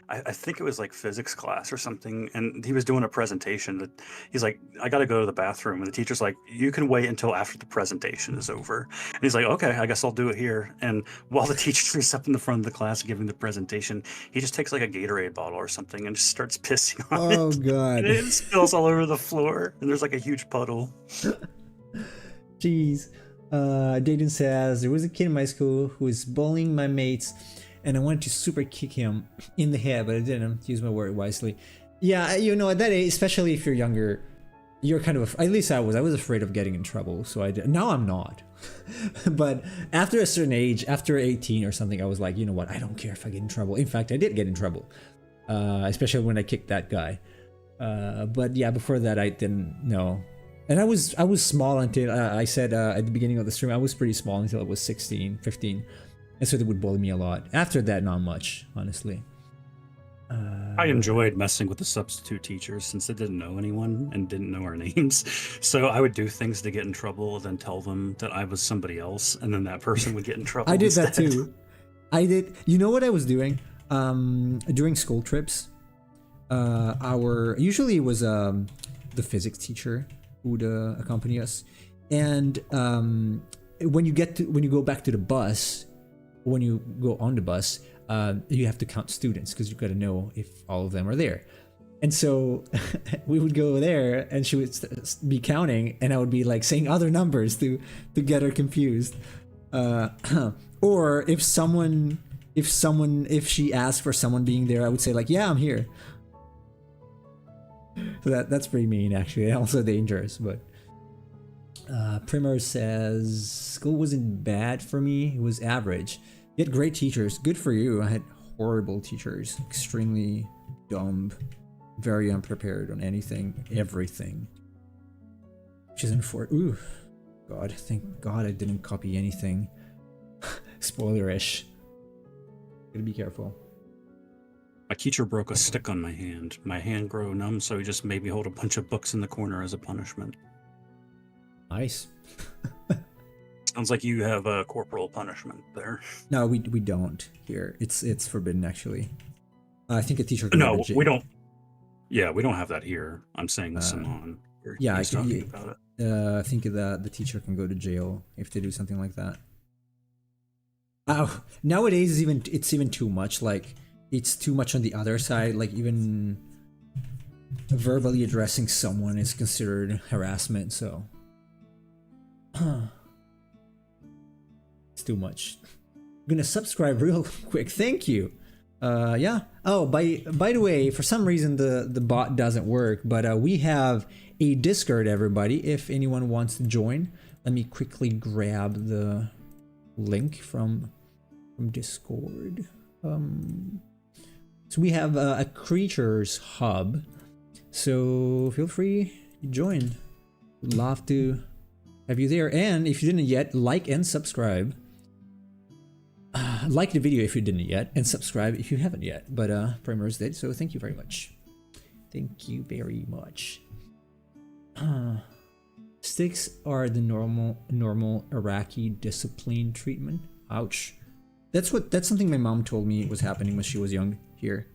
I think it was like physics class or something, and he was doing a presentation that he's like, I gotta go to the bathroom, and the teacher's like, you can wait until after the presentation is over. And he's like, okay, I guess I'll do it here. And while the teacher's up in the front of the class giving the presentation, he just takes like a Gatorade bottle or something and just starts pissing on it. Oh god. And it spills all over the floor, and there's like a huge puddle. Jeez. Dayton says, there was a kid in my school who was bullying my mates and I wanted to super kick him in the head, but I didn't use my word wisely. Yeah, at that age, especially if you're younger, you're kind of, at least I was afraid of getting in trouble, so I did. Now I'm not. But after a certain age, after 18 or something, I was like, you know what, I don't care if I get in trouble. In fact, I did get in trouble, especially when I kicked that guy. But yeah, before that, I didn't know. And I was small until, I said at the beginning of the stream, I was pretty small until I was 16, 15. And so they would bully me a lot. After that, not much, honestly. I enjoyed messing with the substitute teachers since they didn't know anyone and didn't know our names. So I would do things to get in trouble, then tell them that I was somebody else, and then that person would get in trouble. I did instead. that too. I did. You know what I was doing? During school trips, usually it was the physics teacher who would accompany us, and when you go back to the bus. When you go on the bus, you have to count students because you've got to know if all of them are there. And so we would go there and she would be counting and I would be like saying other numbers to get her confused. Or if she asked for someone being there, I would say like, yeah, I'm here. So that's pretty mean actually, and also dangerous, but Primer says, school wasn't bad for me, it was average. You had great teachers, good for you. I had horrible teachers, extremely dumb, very unprepared on everything. Which is unfortunate. Ooh, God, thank God I didn't copy anything. Spoilerish. Gotta be careful. My teacher broke a stick on my hand. My hand grew numb, so he just made me hold a bunch of books in the corner as a punishment. Nice. Sounds like you have a corporal punishment there. No, we don't here. It's forbidden actually. I think a teacher can No, we don't. Yeah, we don't have that here. I'm saying this on. Yeah, he's talking about it. I think the teacher can go to jail if they do something like that. Nowadays it's even too much. Like it's too much on the other side. Like even verbally addressing someone is considered harassment. So It's too much. I'm gonna subscribe real quick. Thank you. Yeah. Oh, by the way, for some reason the bot doesn't work, but we have a Discord, everybody. If anyone wants to join, let me quickly grab the link from Discord. So we have a creatures hub. So feel free to join. Would love to have you there. And if you didn't yet, like and subscribe. Like the video if you didn't yet, and subscribe if you haven't yet. But Primer's did, so thank you very much. Thank you very much. Sticks are the normal Iraqi discipline treatment. Ouch. That's something my mom told me was happening when she was young here.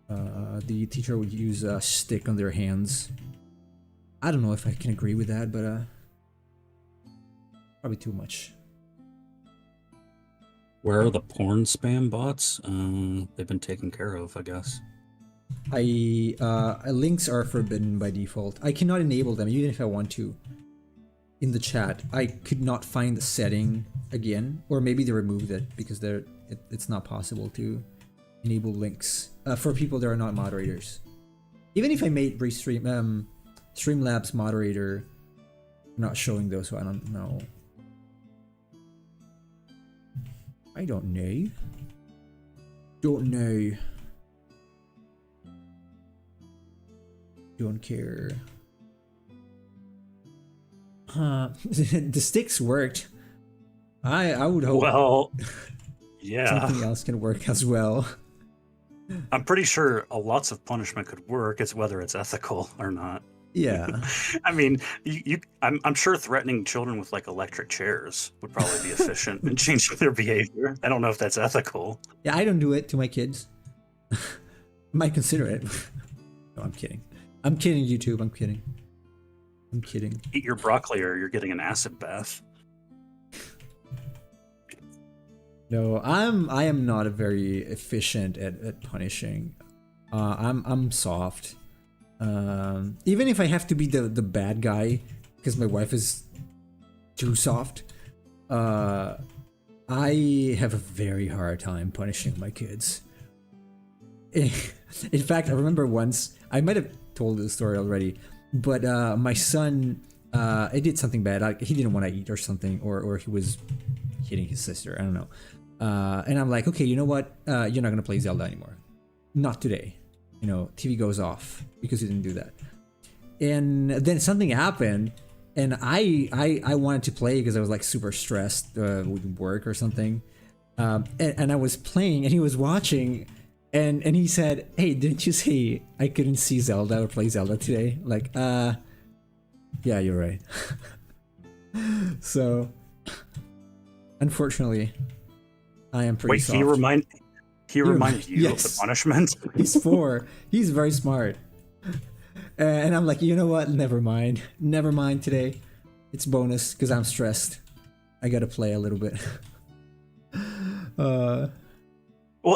The teacher would use a stick on their hands. I don't know if I can agree with that, but probably too much. Where are the porn spam bots? They've been taken care of, I guess. Links are forbidden by default. I cannot enable them even if I want to. In the chat, I could not find the setting again, or maybe they removed it because it's not possible to enable links for people that are not moderators. Even if I made Streamlabs moderator, I'm not showing those, so I don't know. I don't know. Don't know. Don't care. The sticks worked. I would hope. Well, yeah. Something else can work as well. I'm pretty sure lots of punishment could work. It's whether it's ethical or not. Yeah. I mean, I'm sure threatening children with like electric chairs would probably be efficient in changing their behavior. I don't know if that's ethical. Yeah, I don't do it to my kids. Might consider it. No, I'm kidding. I'm kidding, YouTube. I'm kidding. I'm kidding. Eat your broccoli or you're getting an acid bath. No, I am not a very efficient at punishing. I'm soft. Even if I have to be the bad guy because my wife is too soft, I have a very hard time punishing my kids. In fact, I remember once, I might have told this story already, but my son, I did something bad. He didn't want to eat or something, or he was hitting his sister. I don't know. And I'm like, okay, you know what? You're not gonna play Zelda anymore. Not today. You know, TV goes off because you didn't do that. And then something happened, and I wanted to play because I was like super stressed with work or something. And I was playing, and he was watching, and he said, "Hey, didn't you say I couldn't see Zelda or play Zelda today?" Like, yeah, you're right. So, unfortunately, I am pretty soft. He reminded you yes. of the punishment? He's 4. He's very smart. And I'm like, you know what? Never mind. Never mind today. It's bonus because I'm stressed. I gotta play a little bit. Well,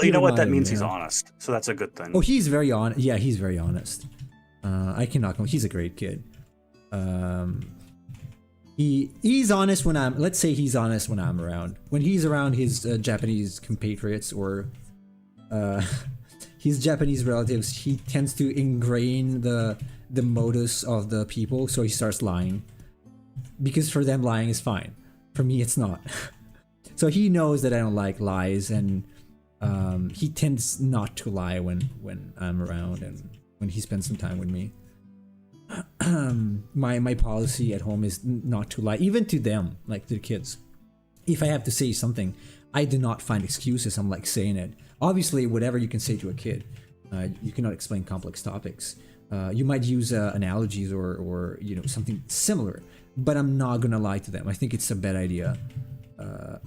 you know what? That means he's honest. So that's a good thing. Oh, he's very honest. Yeah, he's very honest. I cannot. He's a great kid. He's honest when I'm. Let's say he's honest when I'm around. When he's around his Japanese compatriots or his Japanese relatives, he tends to ingrain the modus of the people, so he starts lying. Because for them, lying is fine. For me, it's not. So he knows that I don't like lies, and he tends not to lie when I'm around and when he spends some time with me. My policy at home is not to lie, even to them, like to the kids. If I have to say something, I do not find excuses. I'm like saying it. Obviously, whatever you can say to a kid, you cannot explain complex topics. You might use analogies or you know, something similar, but I'm not gonna lie to them. I think it's a bad idea,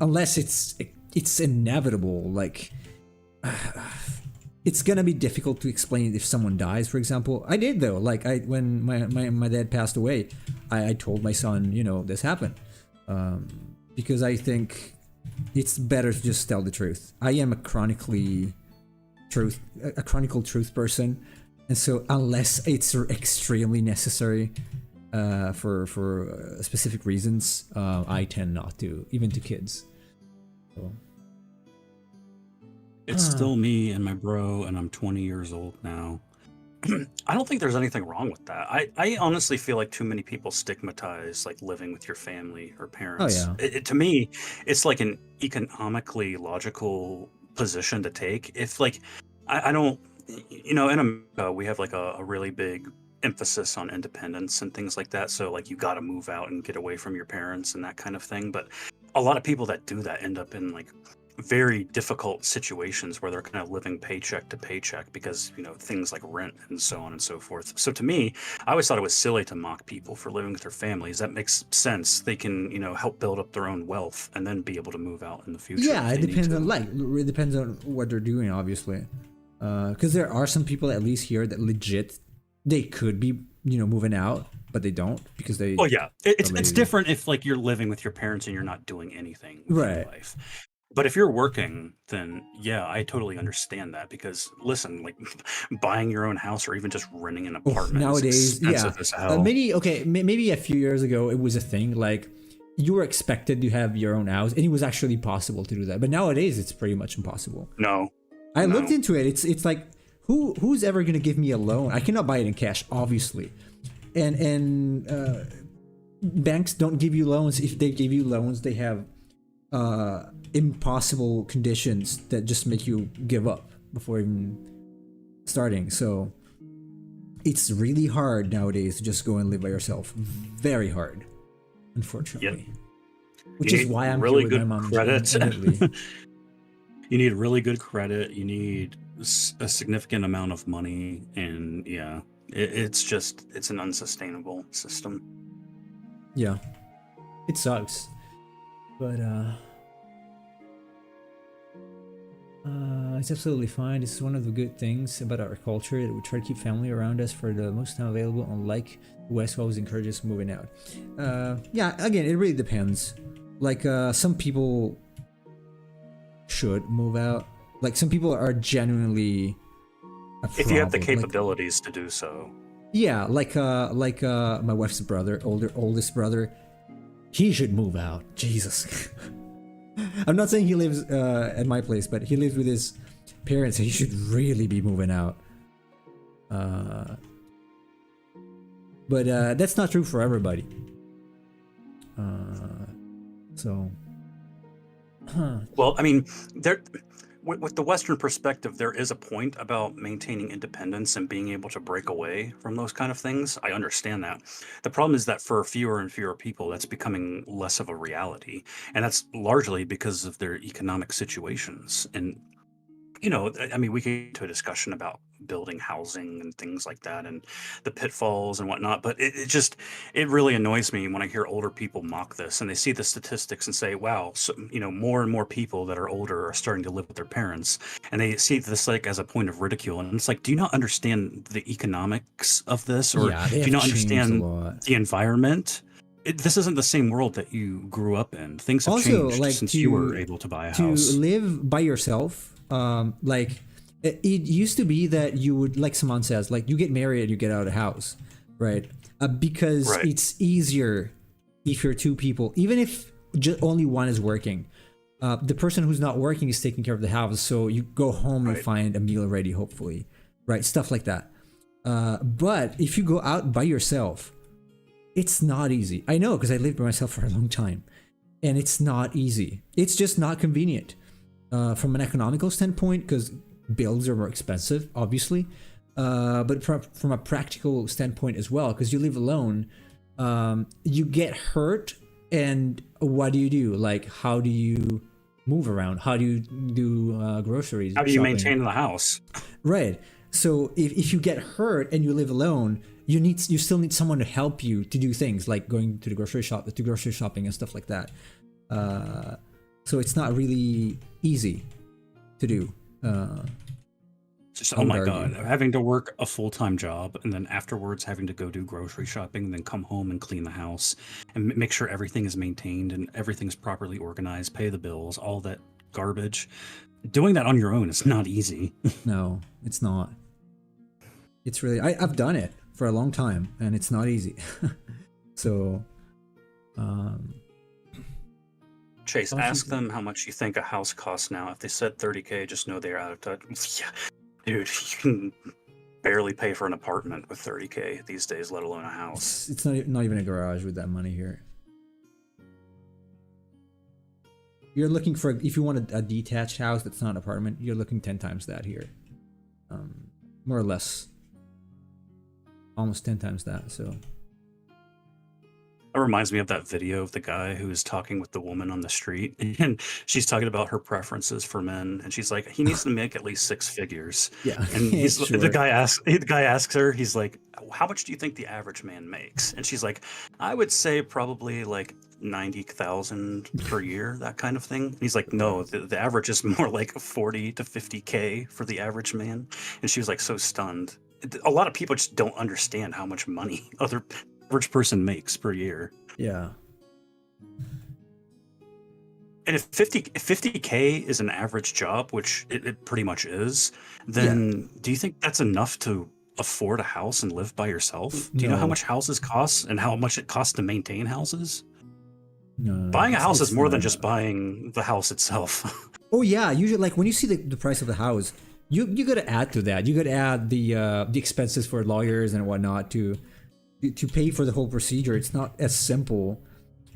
unless it's inevitable. Like it's gonna be difficult to explain if someone dies, for example. I did though. Like when my dad passed away, I told my son, you know, this happened, because I think it's better to just tell the truth. I am a chronicle truth person. And so unless it's extremely necessary for specific reasons, I tend not to, even to kids. So. It's still me and my bro, and I'm 20 years old now. I don't think there's anything wrong with that. I honestly feel like too many people stigmatize like living with your family or parents. Oh yeah. To me, it's like an economically logical position to take. If like, I don't, in America, we have like a really big emphasis on independence and things like that. So like you got to move out and get away from your parents and that kind of thing. But a lot of people that do that end up in like very difficult situations where they're kind of living paycheck to paycheck because things like rent and so on and so forth. So to me, I always thought it was silly to mock people for living with their families. That makes sense. They can help build up their own wealth and then be able to move out in the future. Yeah, it depends on what they're doing, obviously, because there are some people at least here that legit they could be moving out, but they don't because they. Oh yeah, it's different if like you're living with your parents and you're not doing anything with your life. But if you're working, then yeah, I totally understand that because listen, like buying your own house or even just renting an apartment nowadays, is expensive as hell. Maybe a few years ago it was a thing. Like you were expected to have your own house, and it was actually possible to do that. But nowadays, it's pretty much impossible. No, I looked into it. It's like who's ever gonna give me a loan? I cannot buy it in cash, obviously, and banks don't give you loans. If they give you loans, they have impossible conditions that just make you give up before even starting. So it's really hard nowadays to just go and live by yourself. Very hard, unfortunately. Yep. Which is why I'm really here with good my mom. Credit. You need really good credit. You need a significant amount of money, and yeah, it's an unsustainable system. Yeah, it sucks, but it's absolutely fine. This is one of the good things about our culture that we try to keep family around us for the most time available, unlike the West, who always encourages moving out. Yeah, again, it really depends. Like some people should move out. Like some people are genuinely if you have the capabilities to do so. Yeah, like my wife's brother, oldest brother, he should move out. Jesus. I'm not saying he lives at my place, but he lives with his parents. He should really be moving out. But that's not true for everybody. So. Huh. Well, I mean, with the Western perspective, there is a point about maintaining independence and being able to break away from those kind of things. I understand that. The problem is that for fewer and fewer people, that's becoming less of a reality. And that's largely because of their economic situations. And, I mean, we can get into a discussion about building housing and things like that and the pitfalls and whatnot. But it really annoys me when I hear older people mock this and they see the statistics and say, wow, so, more and more people that are older are starting to live with their parents. And they see this like as a point of ridicule. And it's like, do you not understand the economics of this? Or do you not understand the environment? This isn't the same world that you grew up in. Things have also changed since you were able to buy a house. To live by yourself, it used to be that you would, like Simon says, like you get married and you get out of the house, right? Because it's easier if you're two people, even if only one is working. The person who's not working is taking care of the house, so you go home and find a meal ready, hopefully, right? Stuff like that. But if you go out by yourself, it's not easy. I know, because I lived by myself for a long time, and it's not easy. It's just not convenient from an economical standpoint, because bills are more expensive, obviously, but from a practical standpoint as well, because you live alone, you get hurt, and what do you do? Like, how do you move around? How do you do groceries? How do you maintain the house? Right. So if you get hurt and you live alone, you still need someone to help you to do things like going to the grocery shopping and stuff like that. So it's not really easy to do. Oh my God, having to work a full-time job and then afterwards having to go do grocery shopping, then come home and clean the house and make sure everything is maintained and everything's properly organized, pay the bills, all that garbage. Doing that on your own is not easy. No, it's not. It's really I've done it for a long time, and it's not easy. So, Chase, ask them how much you think a house costs now. If they said 30K, just know they're out of touch. Yeah, dude, you can barely pay for an apartment with 30K these days, let alone a house. it's not even a garage with that money here. You're looking for, if you want a detached house that's not an apartment, you're looking 10 times that here. More or less. Almost 10 times that, so. That reminds me of that video of the guy who is talking with the woman on the street, and she's talking about her preferences for men, and she's like, he needs to make at least 6 figures. Yeah. And Sure. the guy asks her, he's like, how much do you think the average man makes? And she's like, I would say probably like 90,000 per year, that kind of thing. And he's like, no, the average is more like 40 to 50K for the average man. And she was like so stunned. A lot of people just don't understand how much money average person makes per year. Yeah. And if 50K is an average job, which it pretty much is, then do you think that's enough to afford a house and live by yourself? Do you know how much houses cost and how much it costs to maintain houses? No, buying a house is more than just buying the house itself. Oh yeah, usually like when you see the price of the house, you got to add to that. You got to add the expenses for lawyers and whatnot to pay for the whole procedure. It's not as simple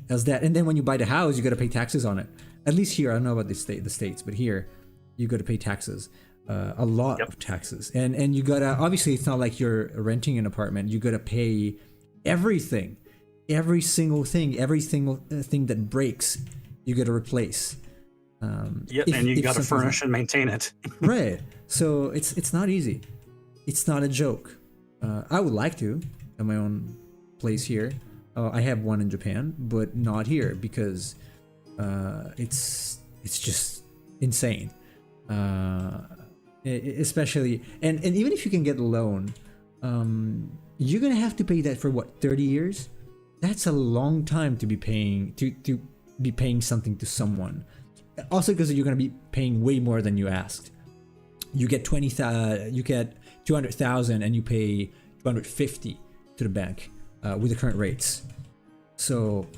as that. And then when you buy the house, you got to pay taxes on it. At least here, I don't know about the states, but here you got to pay taxes, a lot of taxes. And you got to, obviously it's not like you're renting an apartment. You got to pay everything, every single thing that breaks, you got to replace. And you got to furnish and maintain it. Right. So it's not easy. It's not a joke. I would like to have my own place here. I have one in Japan, but not here because it's just insane. Especially and even if you can get a loan, you're gonna have to pay that for what, 30 years? That's a long time to be paying to be paying something to someone. Also because you're gonna be paying way more than you asked. You get 200,000 and you pay 250 to the bank with the current rates. So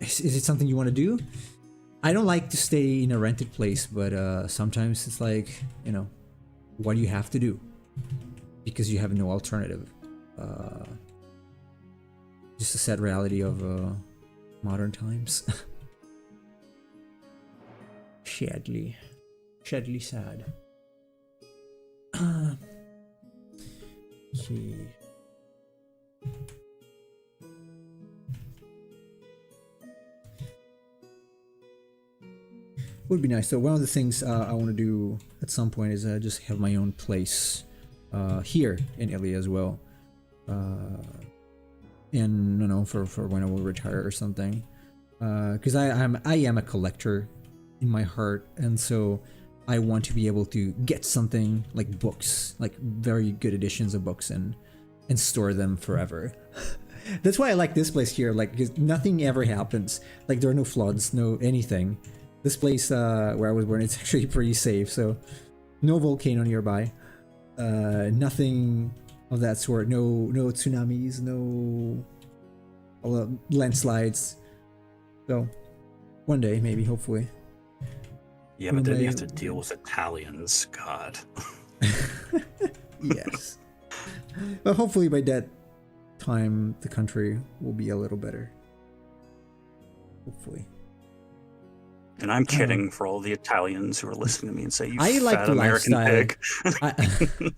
is it something you want to do? I don't like to stay in a rented place, but sometimes it's like, what do you have to do? Because you have no alternative. Just a sad reality of modern times. Sadly sad. See. Would be nice. So one of the things I want to do at some point is just have my own place here in Italy as well, and for when I will retire or something. Because I am a collector in my heart, and so I want to be able to get something like books, like very good editions of books, and store them forever. That's why I like this place here. Like, 'cause nothing ever happens. Like, there are no floods, no anything. This place where I was born, it's actually pretty safe. So, no volcano nearby, nothing of that sort. No tsunamis, no landslides. So, one day, maybe, hopefully. Yeah, but then you have to deal with Italians. God. Yes. But hopefully by that time, the country will be a little better. Hopefully. And I'm kidding for all the Italians who are listeing to me and say, you I like fat the American lifestyle. pig.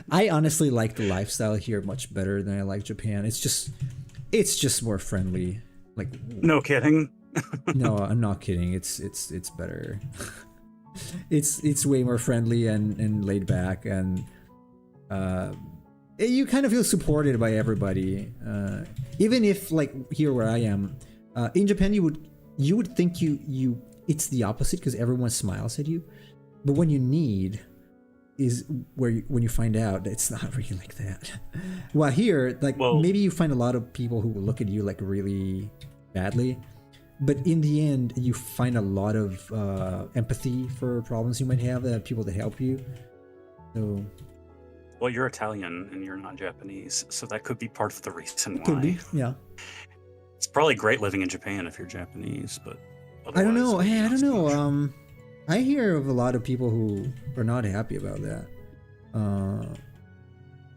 I honestly like the lifestyle here much better than I like Japan. It's just more friendly. Like, no kidding. no, I'm not kidding. It's better. It's way more friendly and laid back, and you kind of feel supported by everybody. Even if, like, here where I am, in Japan, you would think you it's the opposite because everyone smiles at you, but when you need is when you find out that it's not really like that. Well, here, like, maybe you find a lot of people who will look at you like really badly, but in the end, you find a lot of empathy for problems you might have, people to help you. So Well, you're Italian and you're not Japanese, so that could be part of the reason Could why. be, yeah. It's probably great living in Japan if you're Japanese, but I don't otherwise, know. maybe Hey, I not don't so know. much. I hear of a lot of people who are not happy about that.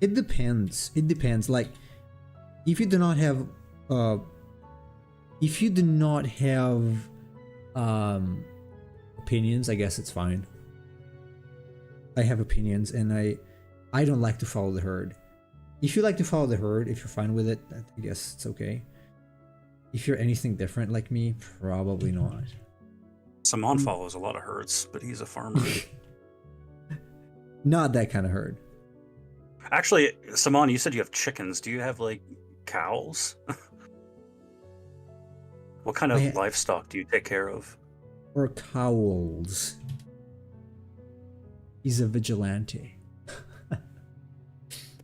It depends. It depends. Like, if you do not have, uh, if you do not have, opinions, I guess it's fine. I have opinions, and I don't like to follow the herd. If you like to follow the herd, if you're fine with it, I guess it's okay. If you're anything different like me, probably not. Simon follows a lot of herds, but he's a farmer. Not that kind of herd. Actually, Simon, you said you have chickens. Do you have like cows? What kind of livestock do you take care of? Or cowls. He's a vigilante.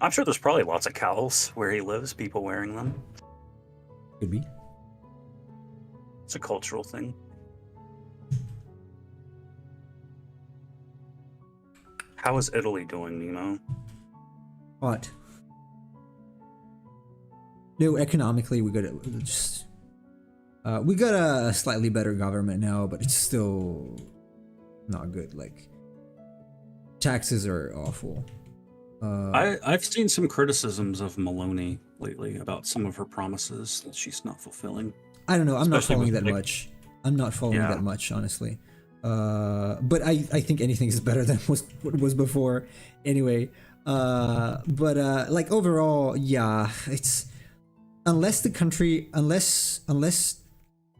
I'm sure there's probably lots of cowls where he lives, people wearing them. Could be. It's a cultural thing. How is Italy doing, Nemo? Hot. No, economically we got just we got a slightly better government now, but it's still not good. Like, taxes are awful. I've seen some criticisms of Maloney lately about some of her promises that she's not fulfilling. I don't know. I'm not Especially following with, that like- much. I'm not following Yeah. that much, honestly. But I think anything is better than what was before. Anyway, but like overall, yeah, it's unless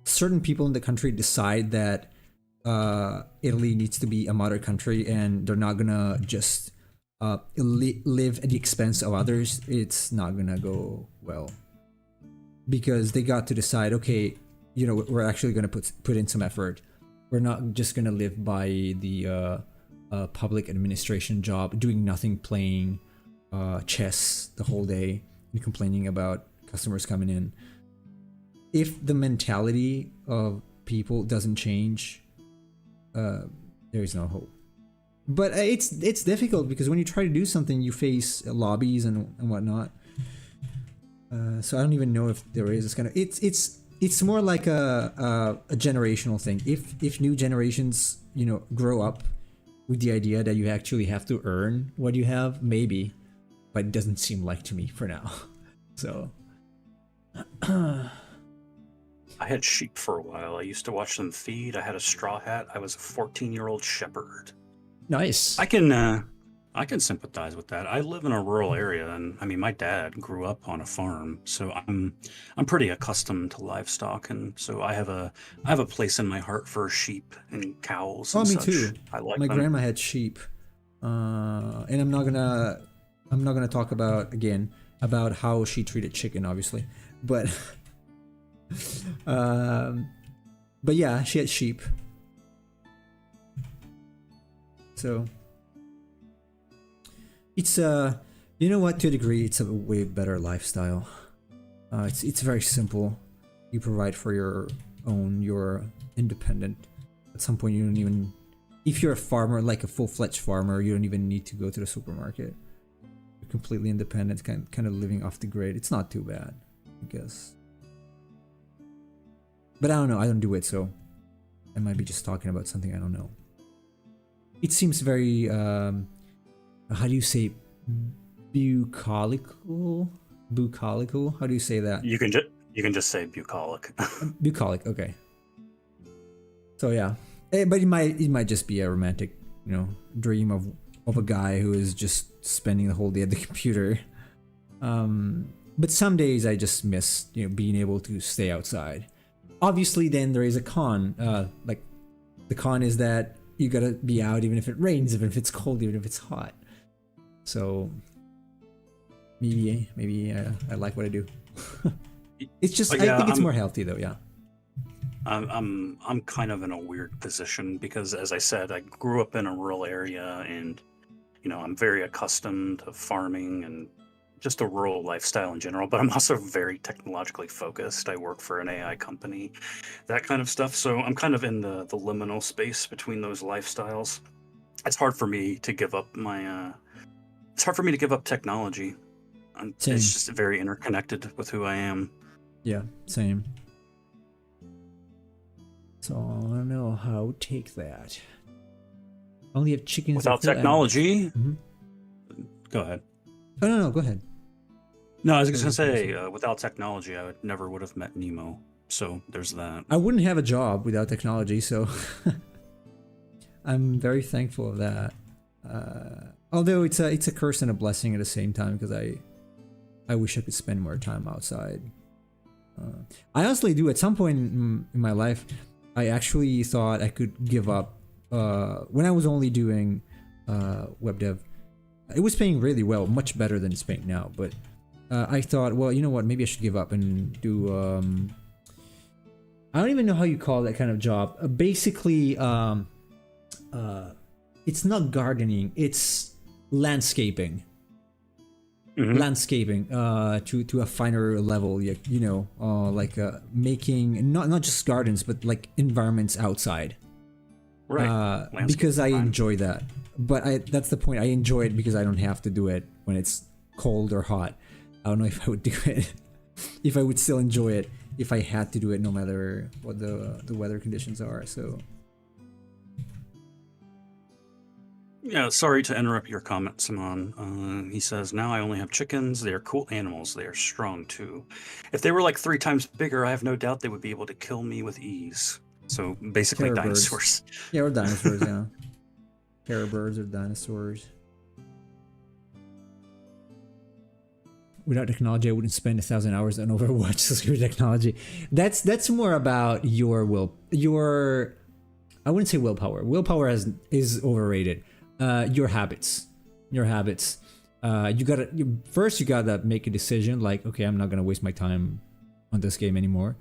certain people in the country decide that Italy needs to be a mother country and they're not gonna just live at the expense of others, it's not gonna go well. Because they got to decide, okay, you know, we're actually gonna put in some effort. We're not just gonna live by the public administration job, doing nothing, playing chess the whole day and complaining about customers coming in. If the mentality of people doesn't change, there is no hope. But it's difficult because when you try to do something, you face lobbies and whatnot. So I don't even know if there is this kind of. It's more like a generational thing. If new generations, you know, grow up with the idea that you actually have to earn what you have, maybe, but it doesn't seem like to me for now. So. I had sheep for a while. I used to watch them feed. I had a straw hat. I was a 14-year-old shepherd. Nice. I can sympathize with that. I live in a rural area, and I mean, my dad grew up on a farm, so I'm pretty accustomed to livestock, and so I have a place in my heart for sheep and cows. Oh, and me such. too. I like My them. grandma had sheep, and I'm not gonna talk about how she treated chicken, obviously, but yeah, she had sheep. So it's you know what, to a degree it's a way better lifestyle. It's very simple. You provide for your own, you're independent. At some point you don't even, if you're a farmer, like a full-fledged farmer, you don't even need to go to the supermarket. You're completely independent, kind of living off the grid. It's not too bad, I guess. But I don't know, I don't do it, so I might be just talking about something I don't know. It seems very, how do you say, bucolical? Bucolical? How do you say that? You can just say bucolic. Bucolic, okay. So yeah, but it might just be a romantic, you know, dream of a guy who is just spending the whole day at the computer. But some days I just miss, you know, being able to stay outside. Obviously, then there is a con. Like the con is that you gotta be out even if it rains, even if it's cold, even if it's hot. So maybe I like what I do. It's just But yeah, I think it's more healthy though. Yeah. I'm kind of in a weird position because, as I said, I grew up in a rural area, and you know, I'm very accustomed to farming and just a rural lifestyle in general. But I'm also very technologically focused. I work for an AI company, that kind of stuff. So I'm kind of in the liminal space between those lifestyles. It's hard for me to give up my It's hard for me to give up technology. Same. It's just very interconnected with who I am. Yeah, same. So I don't know how to take that. Only have chickens Without technology. Go ahead. Oh no, go ahead. No, I was just gonna say, without technology, I never would have met Nemo. So there's that. I wouldn't have a job without technology, so I'm very thankful of that. Although it's a curse and a blessing at the same time, because I wish I could spend more time outside. I honestly do. At some point in my life, I actually thought I could give up. When I was only doing web dev, it was paying really well, much better than it's paying now. But I thought, well, you know what? Maybe I should give up and do. I don't even know how you call that kind of job. Basically, it's not gardening; it's landscaping. Landscaping to a finer level, you know, like making not just gardens but like environments outside, right? Because I enjoy that. But that's the point. I enjoy it because I don't have to do it when it's cold or hot. I don't know if I would do it if I would still enjoy it if I had to do it, no matter what the weather conditions are. So yeah, sorry to interrupt your comment, Simon. He says, now I only have chickens. They are cool animals. They are strong too. If they were like 3 times bigger, I have no doubt they would be able to kill me with ease. So basically terror dinosaurs. Birds. Yeah, or dinosaurs, yeah. Terror birds or dinosaurs. Without technology, I wouldn't spend 1,000 hours on Overwatch. Secure technology. That's more about your I wouldn't say willpower. Willpower is overrated. Your habits. You gotta make a decision, like, okay, I'm not gonna waste my time on this game anymore,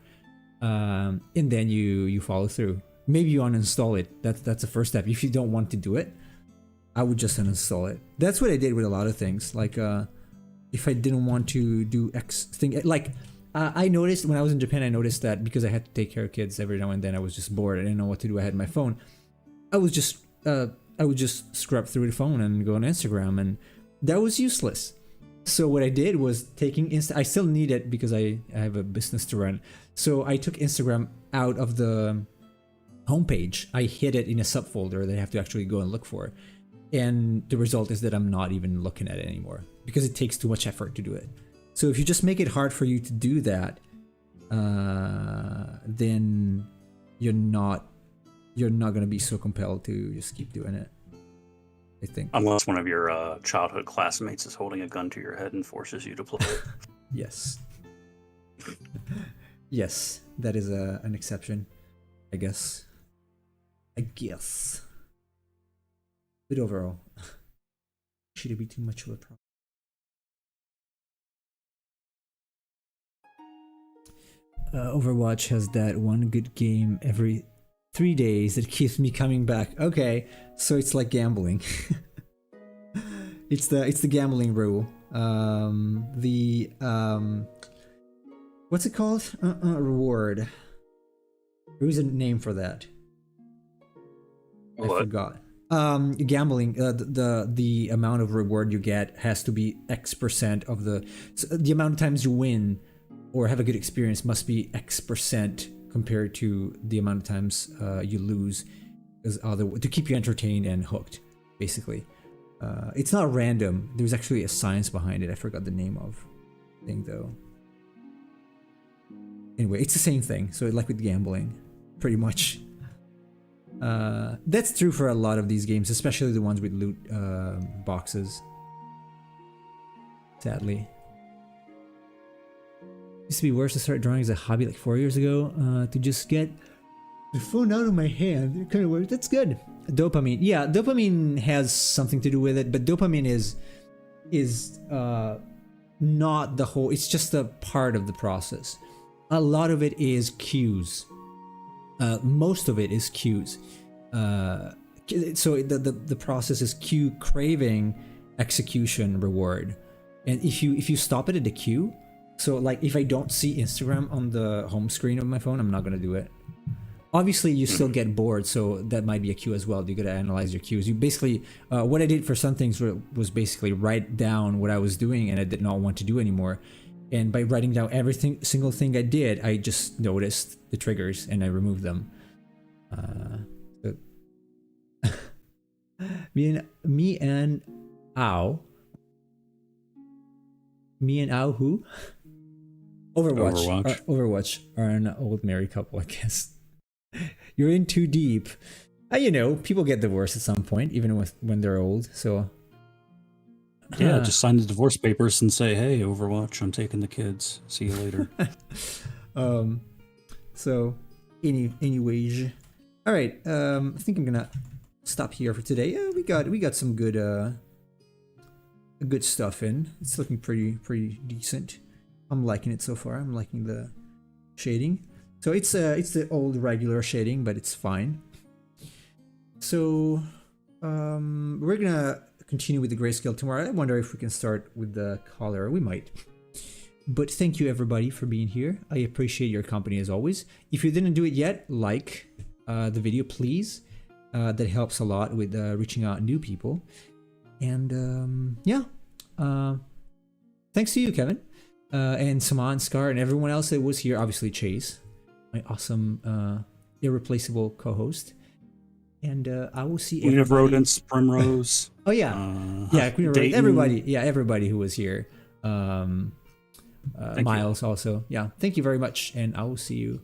and then you follow through. Maybe you uninstall it. That's the first step. If you don't want to do it, I would just uninstall it. That's what I did with a lot of things. Like if I didn't want to do X thing, like I noticed when I was in Japan, I noticed that because I had to take care of kids every now and then, I was just bored. I didn't know what to do. I had my phone. I would just scrub through the phone and go on Instagram, and that was useless. So what I did was I still need it because I have a business to run. So I took Instagram out of the homepage. I hid it in a subfolder that I have to actually go and look for. And the result is that I'm not even looking at it anymore because it takes too much effort to do it. So if you just make it hard for you to do that, then you're not gonna be so compelled to just keep doing it, I think. Unless one of your childhood classmates is holding a gun to your head and forces you to play it. Yes. Yes, that is an exception, I guess. But overall, should it be too much of a problem? Overwatch has that one good game every 3 days that keeps me coming back. Okay, so it's like gambling. it's the gambling rule. What's it called? Reward. There is a name for that. What? I forgot. Gambling. The amount of reward you get has to be X% of the amount of times you win or have a good experience must be X% compared to the amount of times you lose, to keep you entertained and hooked, basically. It's not random. There's actually a science behind it. I forgot the name of the thing though. Anyway, it's the same thing. So like with gambling, pretty much. That's true for a lot of these games, especially the ones with loot boxes. Sadly. Used to be worse to start drawing as a hobby like 4 years ago. To just get the phone out of my hand, it kind of works. That's good. Dopamine, yeah, dopamine has something to do with it, but dopamine is not the whole. It's just a part of the process. A lot of it is cues. Most of it is cues. So the process is cue, craving, execution, reward, and if you stop it at the cue. So like if I don't see Instagram on the home screen of my phone, I'm not gonna do it. Obviously, you still get bored, so that might be a cue as well. You got to analyze your cues. You basically, what I did for some things was basically write down what I was doing and I did not want to do anymore. And by writing down single thing I did, I just noticed the triggers and I removed them. So me and Ow who? Overwatch are an old married couple, I guess. You're in too deep. You know, people get divorced at some point, even when they're old. So yeah, just sign the divorce papers and say, "Hey, Overwatch, I'm taking the kids. See you later." So, anyways, all right. I think I'm gonna stop here for today. Yeah, we got some good stuff in. It's looking pretty decent. I'm liking it so far. I'm liking the shading. So it's the old regular shading, but it's fine. So we're gonna continue with the grayscale tomorrow. I wonder if we can start with the color. We might. But thank you everybody for being here. I appreciate your company as always. If you didn't do it yet, like the video, please. That helps a lot with reaching out new people. And thanks to you, Kevin, and Saman, Scar, and everyone else that was here. Obviously, Chase, my awesome, irreplaceable co-host. And I will see Queen of Rodents, Primrose. Oh yeah, Queen of Rodents. Everybody who was here. Miles also. Yeah, thank you very much, and I will see you